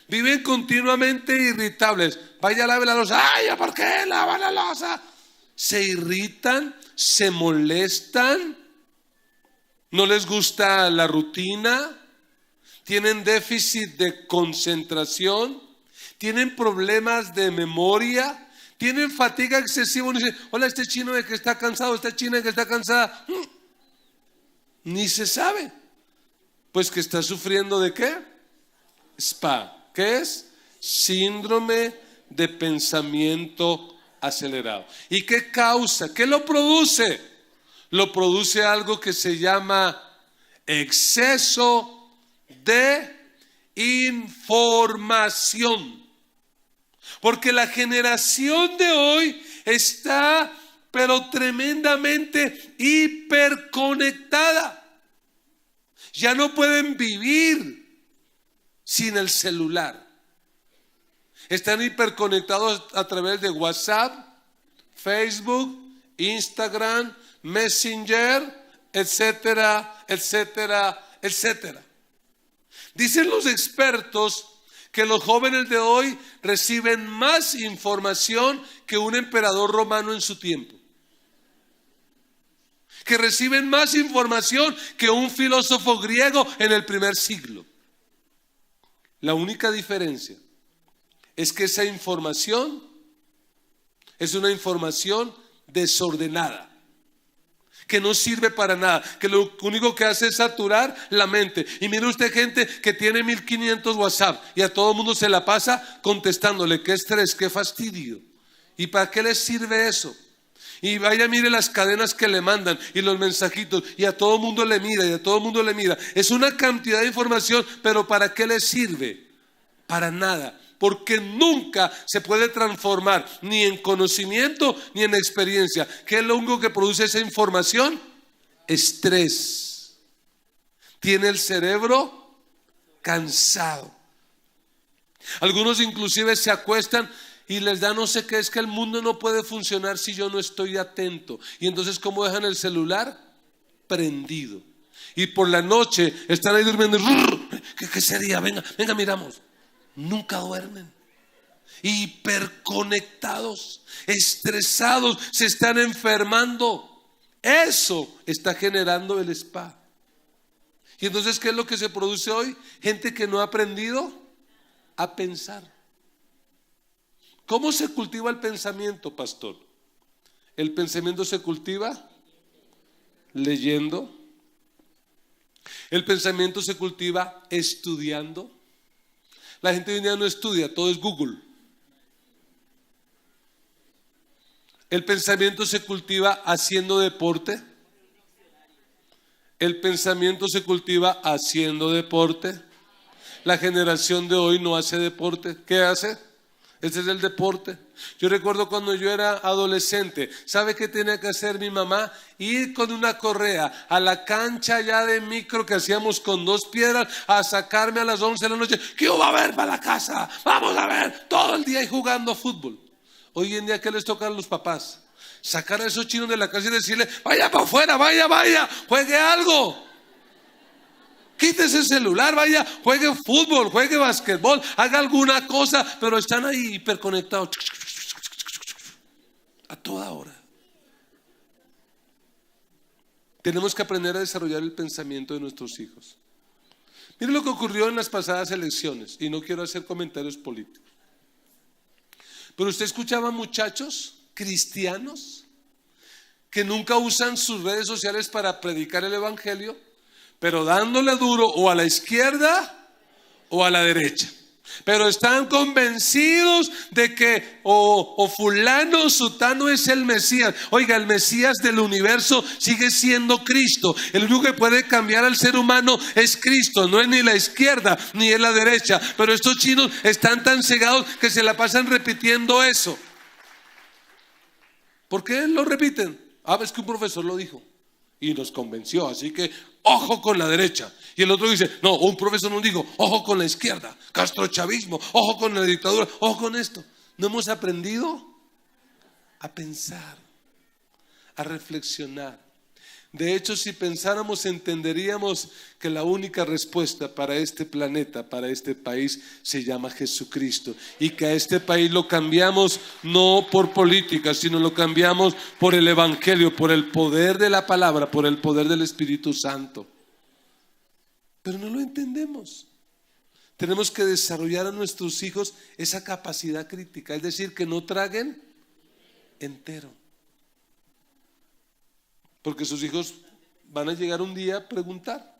Speaker 1: Viven continuamente irritables. Vaya a lavar la loza. Ay, ¿por qué lava la loza? Se irritan, se molestan, no les gusta la rutina, tienen déficit de concentración, tienen problemas de memoria, tienen fatiga excesiva. Uno dice, hola, este chino de que está cansado, esta china de que está cansada. Ni se sabe. Pues que está sufriendo ¿de qué? SPA. ¿Qué es? Síndrome de pensamiento acelerado. ¿Y qué causa? ¿Qué lo produce? Lo produce algo que se llama exceso de información. Porque la generación de hoy está pero tremendamente hiperconectada. Ya no pueden vivir sin el celular. Están hiperconectados a través de WhatsApp, Facebook, Instagram, Messenger, etcétera, etcétera, etcétera. Dicen los expertos que los jóvenes de hoy reciben más información que un emperador romano en su tiempo. Que reciben más información que un filósofo griego en el primer siglo. La única diferencia es que esa información es una información desordenada, que no sirve para nada, que lo único que hace es saturar la mente. Y mire usted gente que tiene 1500 WhatsApp y a todo el mundo se la pasa contestándole. Qué estrés, qué fastidio. ¿Y para qué les sirve eso? Y vaya, mire las cadenas que le mandan y los mensajitos, y a todo el mundo le mira, y a todo el mundo le mira. Es una cantidad de información, pero ¿para qué les sirve? Para nada. Porque nunca se puede transformar ni en conocimiento ni en experiencia. ¿Qué es lo único que produce esa información? Estrés. Tiene el cerebro cansado. Algunos inclusive se acuestan y les da no sé qué, es que el mundo no puede funcionar si yo no estoy atento. Y entonces, ¿cómo dejan el celular? Prendido. Y por la noche están ahí durmiendo. ¿Qué sería? Venga, miramos. Nunca duermen. Hiperconectados, estresados, se están enfermando. Eso está generando el spa. Y entonces, ¿qué es lo que se produce hoy? Gente que no ha aprendido a pensar. ¿Cómo se cultiva el pensamiento, pastor? El pensamiento se cultiva leyendo. El pensamiento se cultiva estudiando. La gente hoy en día no estudia, todo es Google. El pensamiento se cultiva haciendo deporte. El pensamiento se cultiva haciendo deporte. La generación de hoy no hace deporte. ¿Qué hace? Ese es el deporte. Yo recuerdo cuando yo era adolescente, ¿sabe qué tenía que hacer mi mamá? Ir con una correa a la cancha ya de micro que hacíamos con 2 piedras a sacarme a las 11 de la noche. ¿Qué va a ver para la casa? Vamos a ver todo el día ahí jugando fútbol. Hoy en día, ¿qué les toca a los papás? Sacar a esos chinos de la casa y decirle: vaya para afuera, vaya, juegue algo. Quítese el celular, vaya, juegue fútbol, juegue basquetbol, haga alguna cosa, pero están ahí hiperconectados a toda hora. Tenemos que aprender a desarrollar el pensamiento de nuestros hijos. Miren lo que ocurrió en las pasadas elecciones, y no quiero hacer comentarios políticos, pero usted escuchaba muchachos cristianos que nunca usan sus redes sociales para predicar el evangelio, pero dándole duro o a la izquierda o a la derecha. Pero están convencidos de que o fulano, sutano es el Mesías. Oiga, el Mesías del universo sigue siendo Cristo. El único que puede cambiar al ser humano es Cristo. No es ni la izquierda ni es la derecha. Pero estos chinos están tan cegados que se la pasan repitiendo eso. ¿Por qué lo repiten? Es que un profesor lo dijo y nos convenció, así que ojo con la derecha. Y el otro dice: no, un profesor nos dijo, ojo con la izquierda, castrochavismo, ojo con la dictadura, ojo con esto. No hemos aprendido a pensar, a reflexionar. De hecho, si pensáramos, entenderíamos que la única respuesta para este planeta, para este país, se llama Jesucristo. Y que a este país lo cambiamos no por política, sino lo cambiamos por el evangelio, por el poder de la palabra, por el poder del Espíritu Santo. Pero no lo entendemos. Tenemos que desarrollar a nuestros hijos esa capacidad crítica, es decir, que no traguen entero. Porque sus hijos van a llegar un día a preguntar.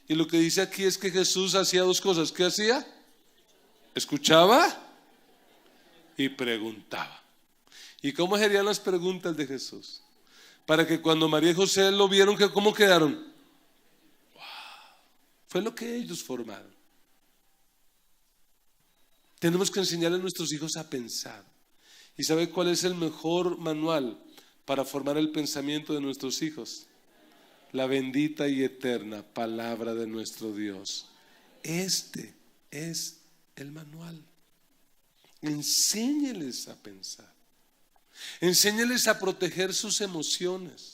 Speaker 1: Y lo que dice aquí es que Jesús hacía 2 cosas. ¿Qué hacía? Escuchaba y preguntaba. ¿Y cómo serían las preguntas de Jesús? Para que cuando María y José lo vieron, ¿cómo quedaron? ¡Wow! Fue lo que ellos formaron. Tenemos que enseñarle a nuestros hijos a pensar. ¿Y sabe cuál es el mejor manual para formar el pensamiento de nuestros hijos? La bendita y eterna palabra de nuestro Dios. Este es el manual. Enséñeles a pensar. Enséñeles a proteger sus emociones.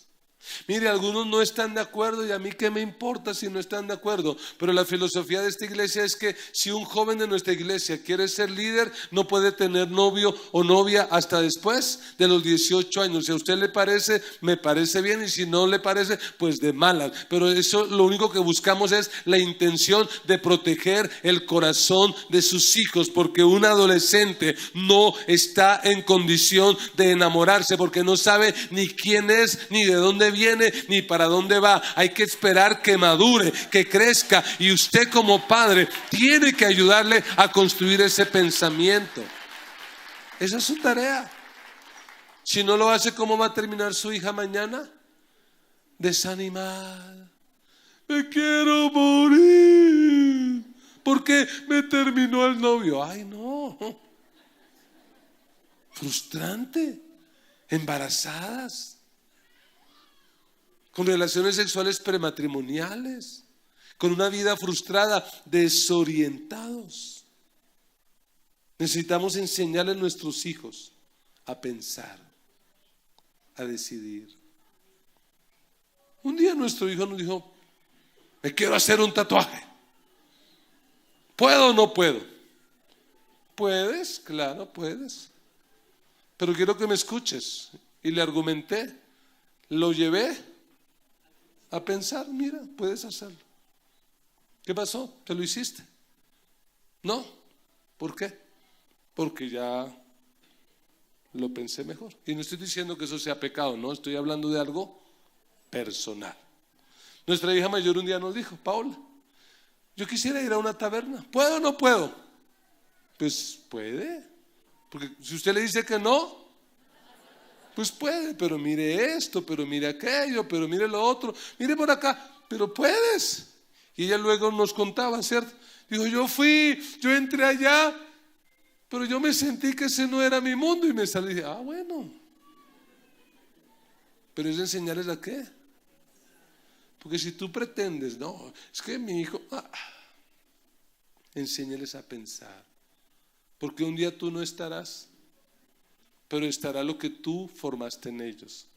Speaker 1: Mire, algunos no están de acuerdo y a mí qué me importa si no están de acuerdo, pero la filosofía de esta iglesia es que si un joven de nuestra iglesia quiere ser líder, no puede tener novio o novia hasta después de los 18 años. Si a usted le parece, me parece bien, y si no le parece, pues de malas. Pero eso, lo único que buscamos es la intención de proteger el corazón de sus hijos, porque un adolescente no está en condición de enamorarse, porque no sabe ni quién es, ni de dónde viene, ni para dónde va. Hay que esperar que madure, que crezca, y usted como padre tiene que ayudarle a construir ese pensamiento. Esa es su tarea. Si no lo hace, ¿cómo va a terminar su hija mañana? Desanimada. Me quiero morir porque me terminó el novio. Ay, no. Frustrante. Embarazadas, con relaciones sexuales prematrimoniales, con una vida frustrada, desorientados. Necesitamos enseñarle a nuestros hijos a pensar, a decidir. Un día nuestro hijo nos dijo: me quiero hacer un tatuaje. ¿Puedo o no puedo? Puedes, claro, puedes. Pero quiero que me escuches. Y le argumenté, lo llevé a pensar: mira, puedes hacerlo. ¿Qué pasó? ¿Te lo hiciste? No. ¿Por qué? Porque ya lo pensé mejor. Y no estoy diciendo que eso sea pecado, no, estoy hablando de algo personal. Nuestra hija mayor un día nos dijo: Paola, yo quisiera ir a una taberna. ¿Puedo o no puedo? Pues puede. Porque si usted le dice que no, pues puede. Pero mire esto, pero mire aquello, pero mire lo otro, mire por acá, pero puedes. Y ella luego nos contaba, ¿cierto? Dijo: yo entré allá, pero yo me sentí que ese no era mi mundo. Y me salí y dije: ah, bueno. Pero es enseñarles a qué. Porque si tú pretendes, no, es que mi hijo, enséñales a pensar. Porque un día tú no estarás, pero estará lo que tú formaste en ellos.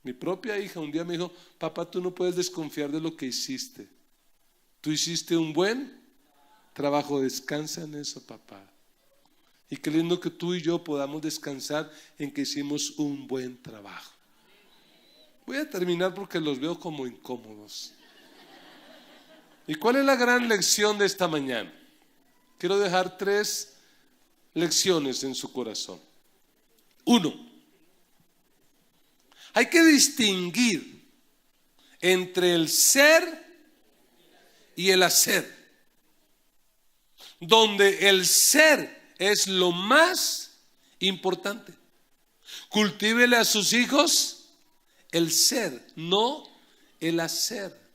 Speaker 1: Mi propia hija un día me dijo: papá, tú no puedes desconfiar de lo que hiciste. Tú hiciste un buen trabajo, descansa en eso, papá. Y qué lindo que tú y yo podamos descansar en que hicimos un buen trabajo. Voy a terminar porque los veo como incómodos. ¿Y cuál es la gran lección de esta mañana? Quiero dejar 3 lecciones en su corazón. 1, hay que distinguir entre el ser y el hacer, donde el ser es lo más importante. Cultívele a sus hijos el ser, no el hacer.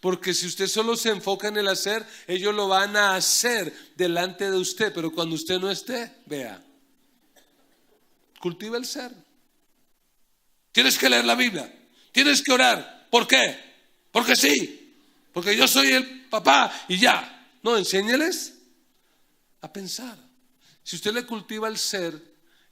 Speaker 1: Porque si usted solo se enfoca en el hacer, ellos lo van a hacer delante de usted, pero cuando usted no esté, vea, cultiva el ser. Tienes que leer la Biblia, tienes que orar. ¿Por qué? Porque sí, porque yo soy el papá y ya. No, enséñeles a pensar. Si usted le cultiva el ser,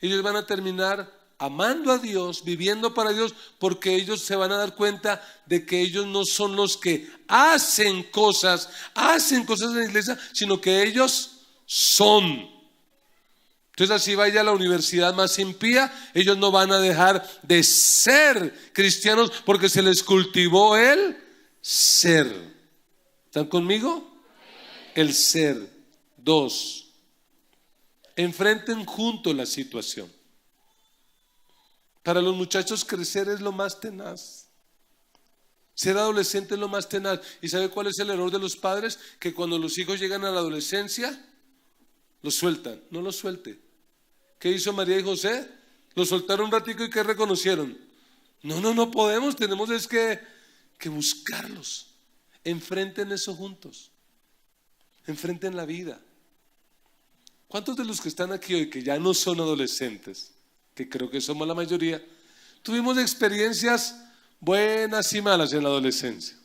Speaker 1: ellos van a terminar amando a Dios, viviendo para Dios, porque ellos se van a dar cuenta de que ellos no son los que hacen cosas en la iglesia, sino que ellos son. Entonces, así vaya a la universidad más impía, ellos no van a dejar de ser cristianos porque se les cultivó el ser. ¿Están conmigo? El ser. 2, enfrenten juntos la situación. Para los muchachos crecer es lo más tenaz. Ser adolescente es lo más tenaz. ¿Y sabe cuál es el error de los padres? Que cuando los hijos llegan a la adolescencia, los sueltan. No los suelte. ¿Qué hizo María y José? Los soltaron un ratico y ¿qué reconocieron? No podemos, tenemos que buscarlos. Enfrenten eso juntos. Enfrenten la vida. ¿Cuántos de los que están aquí hoy que ya no son adolescentes, que creo que somos la mayoría, tuvimos experiencias buenas y malas en la adolescencia?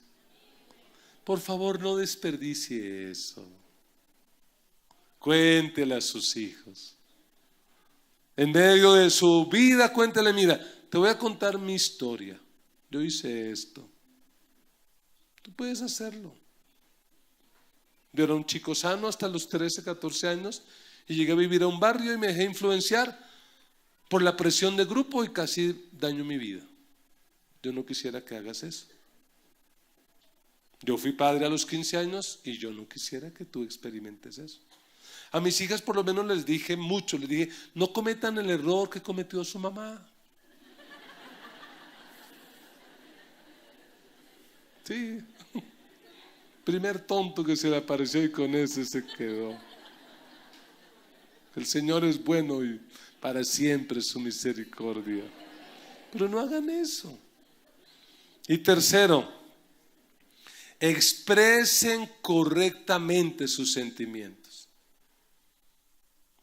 Speaker 1: Por favor, no desperdicie eso. Cuéntele a sus hijos. En medio de su vida, cuéntele: mira, te voy a contar mi historia. Yo hice esto. Tú puedes hacerlo. Yo era un chico sano hasta los 13, 14 años y llegué a vivir a un barrio y me dejé influenciar por la presión de grupo y casi daño mi vida. Yo no quisiera que hagas eso. Yo fui padre a los 15 años y yo no quisiera que tú experimentes eso. A mis hijas por lo menos les dije mucho, les dije: no cometan el error que cometió su mamá. Sí, primer tonto que se le apareció y con ese se quedó. El Señor es bueno y para siempre su misericordia. Pero no hagan eso. Y tercero, expresen correctamente sus sentimientos.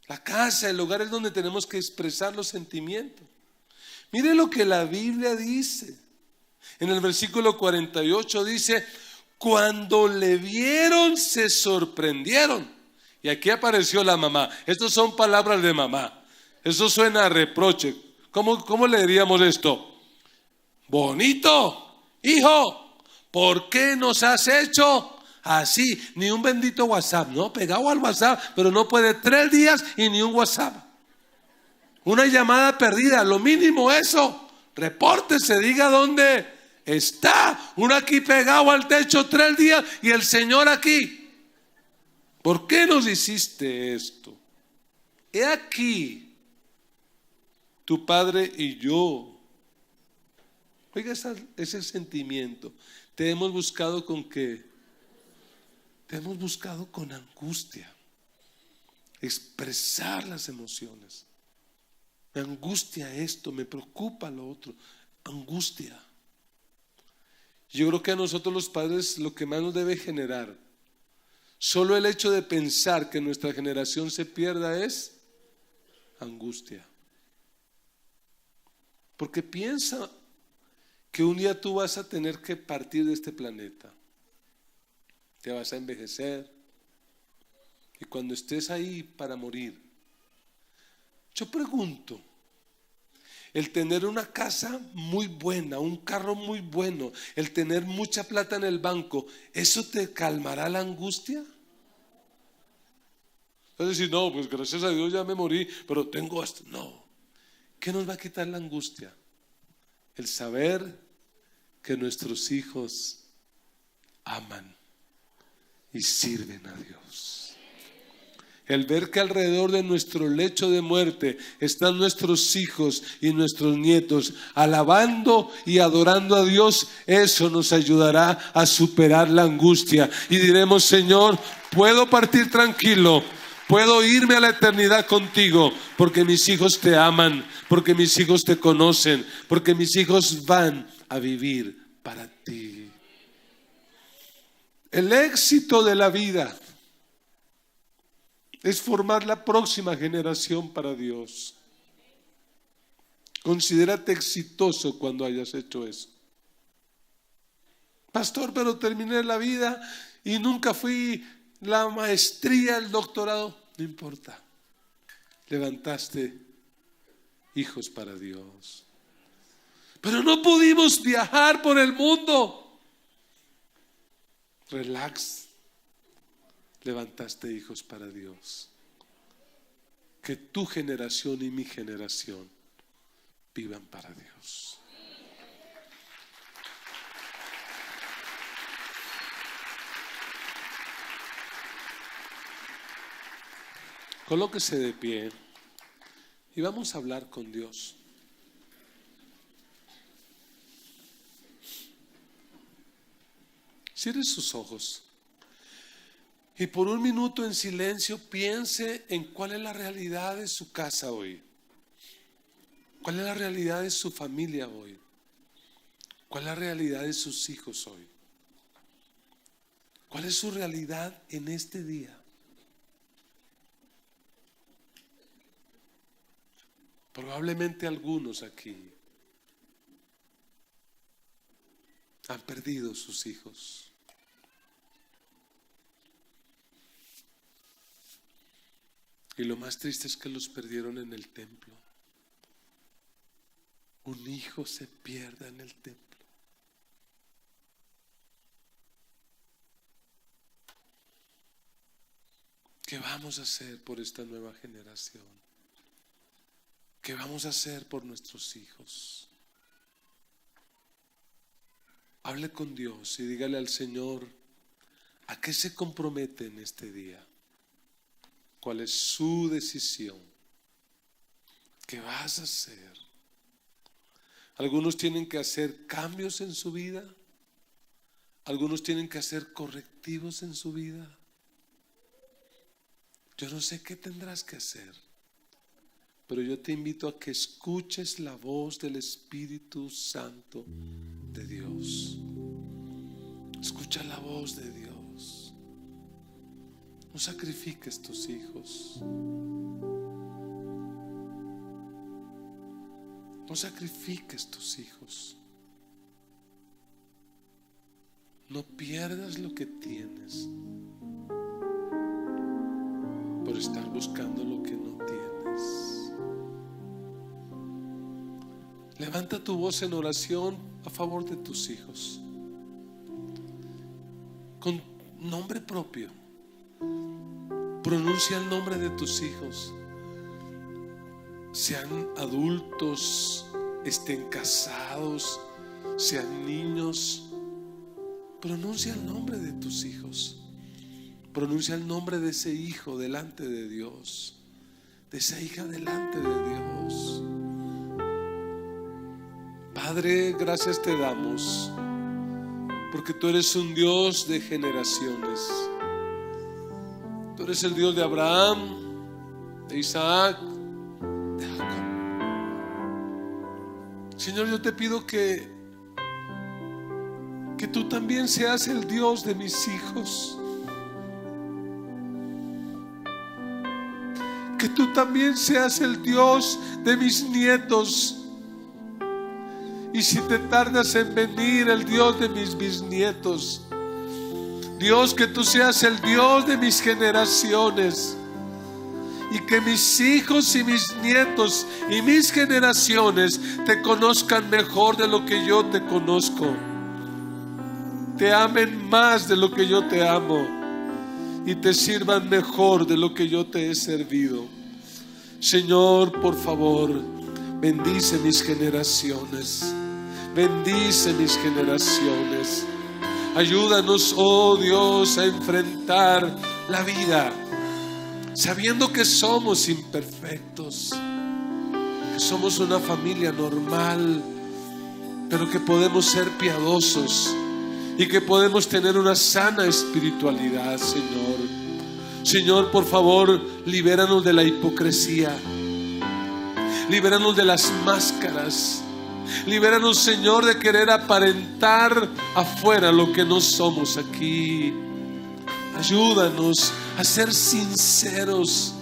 Speaker 1: La casa, el hogar es donde tenemos que expresar los sentimientos. Mire lo que la Biblia dice. En el versículo 48 dice: cuando le vieron se sorprendieron. Y aquí apareció la mamá. Estas son palabras de mamá. Eso suena a reproche. ¿Cómo le diríamos esto? Bonito, hijo, ¿por qué nos has hecho así? Ni un bendito WhatsApp, ¿no? Pegado al WhatsApp, pero no puede 3 días y ni un WhatsApp. Una llamada perdida, lo mínimo eso. Repórtese, diga dónde está. Uno aquí pegado al techo 3 días y el Señor aquí. ¿Por qué nos hiciste esto? He aquí, tu padre y yo. Oiga ese sentimiento. Te hemos buscado ¿con qué? Te hemos buscado con angustia. Expresar las emociones. Me angustia esto, me preocupa lo otro. Angustia. Yo creo que a nosotros los padres lo que más nos debe generar, solo el hecho de pensar que nuestra generación se pierda es angustia. Porque piensa que un día tú vas a tener que partir de este planeta. Te vas a envejecer. Y cuando estés ahí para morir, yo pregunto, el tener una casa muy buena, un carro muy bueno, el tener mucha plata en el banco, ¿eso te calmará la angustia? Entonces decir, no, pues gracias a Dios ya me morí, pero tengo esto. No. ¿Qué nos va a quitar la angustia? El saber que nuestros hijos aman y sirven a Dios. El ver que alrededor de nuestro lecho de muerte están nuestros hijos y nuestros nietos alabando y adorando a Dios, eso nos ayudará a superar la angustia. Y diremos, Señor, puedo partir tranquilo, puedo irme a la eternidad contigo, porque mis hijos te aman, porque mis hijos te conocen, porque mis hijos van a vivir para ti. El éxito de la vida es formar la próxima generación para Dios. Considérate exitoso cuando hayas hecho eso. Pastor, pero terminé la vida y nunca fui la maestría, el doctorado. No importa. Levantaste hijos para Dios. Pero no pudimos viajar por el mundo. Relax. Levantaste hijos para Dios. Que tu generación y mi generación vivan para Dios. Colóquese de pie y vamos a hablar con Dios. Cierre sus ojos. Y por un minuto en silencio piense en cuál es la realidad de su casa hoy. ¿Cuál es la realidad de su familia hoy? ¿Cuál es la realidad de sus hijos hoy? ¿Cuál es su realidad en este día? Probablemente algunos aquí han perdido sus hijos. Y lo más triste es que los perdieron en el templo. Un hijo se pierde en el templo. ¿Qué vamos a hacer por esta nueva generación? ¿Qué vamos a hacer por nuestros hijos? Hable con Dios y dígale al Señor, ¿a qué se compromete en este día? ¿Cuál es su decisión? ¿Qué vas a hacer? Algunos tienen que hacer cambios en su vida. Algunos tienen que hacer correctivos en su vida. Yo no sé qué tendrás que hacer, pero yo te invito a que escuches la voz del Espíritu Santo de Dios. Escucha la voz de Dios. No sacrifiques tus hijos. No sacrifiques tus hijos. No pierdas lo que tienes. por estar buscando lo que no tienes. Levanta tu voz en oración a favor de tus hijos, con nombre propio. Pronuncia el nombre de tus hijos, sean adultos, estén casados, sean niños. Pronuncia el nombre de tus hijos. Pronuncia el nombre de ese hijo delante de Dios, de esa hija delante de Dios. Padre, gracias te damos, porque tú eres un Dios de generaciones. Tú eres el Dios de Abraham, de Isaac, de Jacob. Señor, yo te pido que tú también seas el Dios de mis hijos. Que tú también seas el Dios de mis nietos. Y si te tardas en venir, el Dios de mis bisnietos. Dios, que tú seas el Dios de mis generaciones. Y que mis hijos y mis nietos y mis generaciones te conozcan mejor de lo que yo te conozco. Te amen más de lo que yo te amo. Y te sirvan mejor de lo que yo te he servido. Señor, por favor, bendice mis generaciones. Bendice mis generaciones. Ayúdanos, oh Dios, a enfrentar la vida sabiendo que somos imperfectos, que somos una familia normal, pero que podemos ser piadosos y que podemos tener una sana espiritualidad, Señor. Señor, por favor, libéranos de la hipocresía, libéranos de las máscaras, libéranos, Señor, de querer aparentar afuera lo que no somos aquí. Ayúdanos a ser sinceros,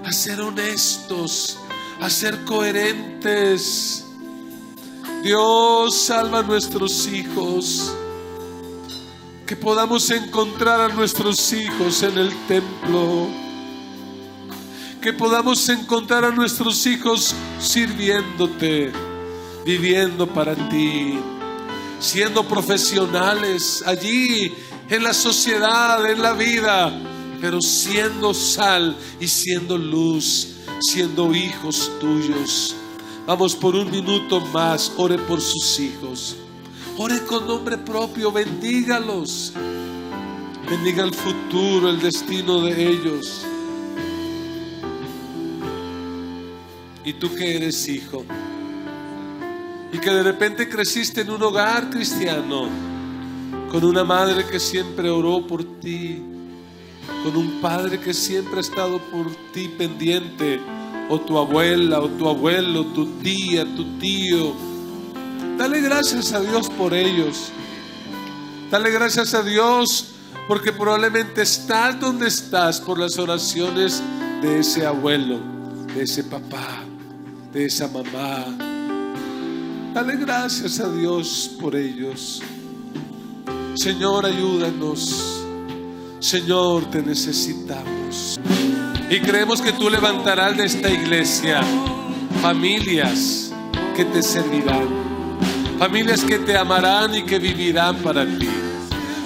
Speaker 1: a ser honestos, a ser coherentes. Dios, salva a nuestros hijos. Que podamos encontrar a nuestros hijos en el templo. Que podamos encontrar a nuestros hijos sirviéndote, viviendo para ti, siendo profesionales allí en la sociedad, en la vida, pero siendo sal y siendo luz, siendo hijos tuyos. Vamos por un minuto más, ore por sus hijos. Ore con nombre propio, bendígalos. Bendiga el futuro, el destino de ellos. Y tú que eres hijo y que de repente creciste en un hogar cristiano, con una madre que siempre oró por ti, con un padre que siempre ha estado por ti pendiente, o tu abuela, o tu abuelo, tu tía, tu tío. Dale gracias a Dios por ellos. Dale gracias a Dios porque probablemente estás donde estás por las oraciones de ese abuelo, de ese papá, de esa mamá. Dale gracias a Dios por ellos. Señor, ayúdanos. Señor, te necesitamos. Y creemos que tú levantarás de esta iglesia familias que te servirán, familias que te amarán y que vivirán para ti.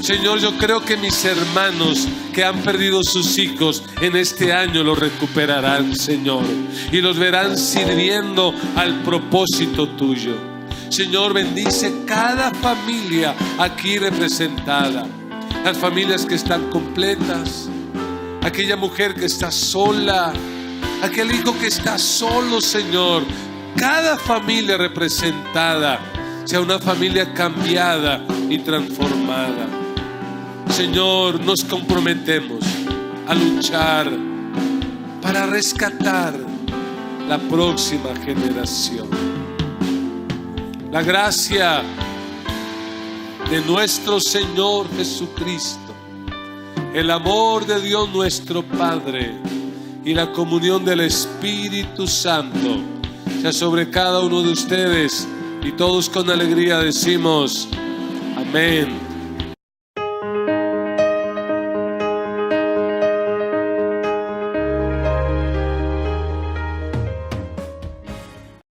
Speaker 1: Señor, yo creo que mis hermanos que han perdido sus hijos en este año los recuperarán, Señor, y los verán sirviendo al propósito tuyo. Señor, bendice cada familia aquí representada, las familias que están completas, aquella mujer que está sola, aquel hijo que está solo, Señor. Cada familia representada sea una familia cambiada y transformada. Señor, nos comprometemos a luchar para rescatar la próxima generación. La gracia de nuestro Señor Jesucristo, el amor de Dios nuestro Padre y la comunión del Espíritu Santo sea sobre cada uno de ustedes, y todos con alegría decimos amén.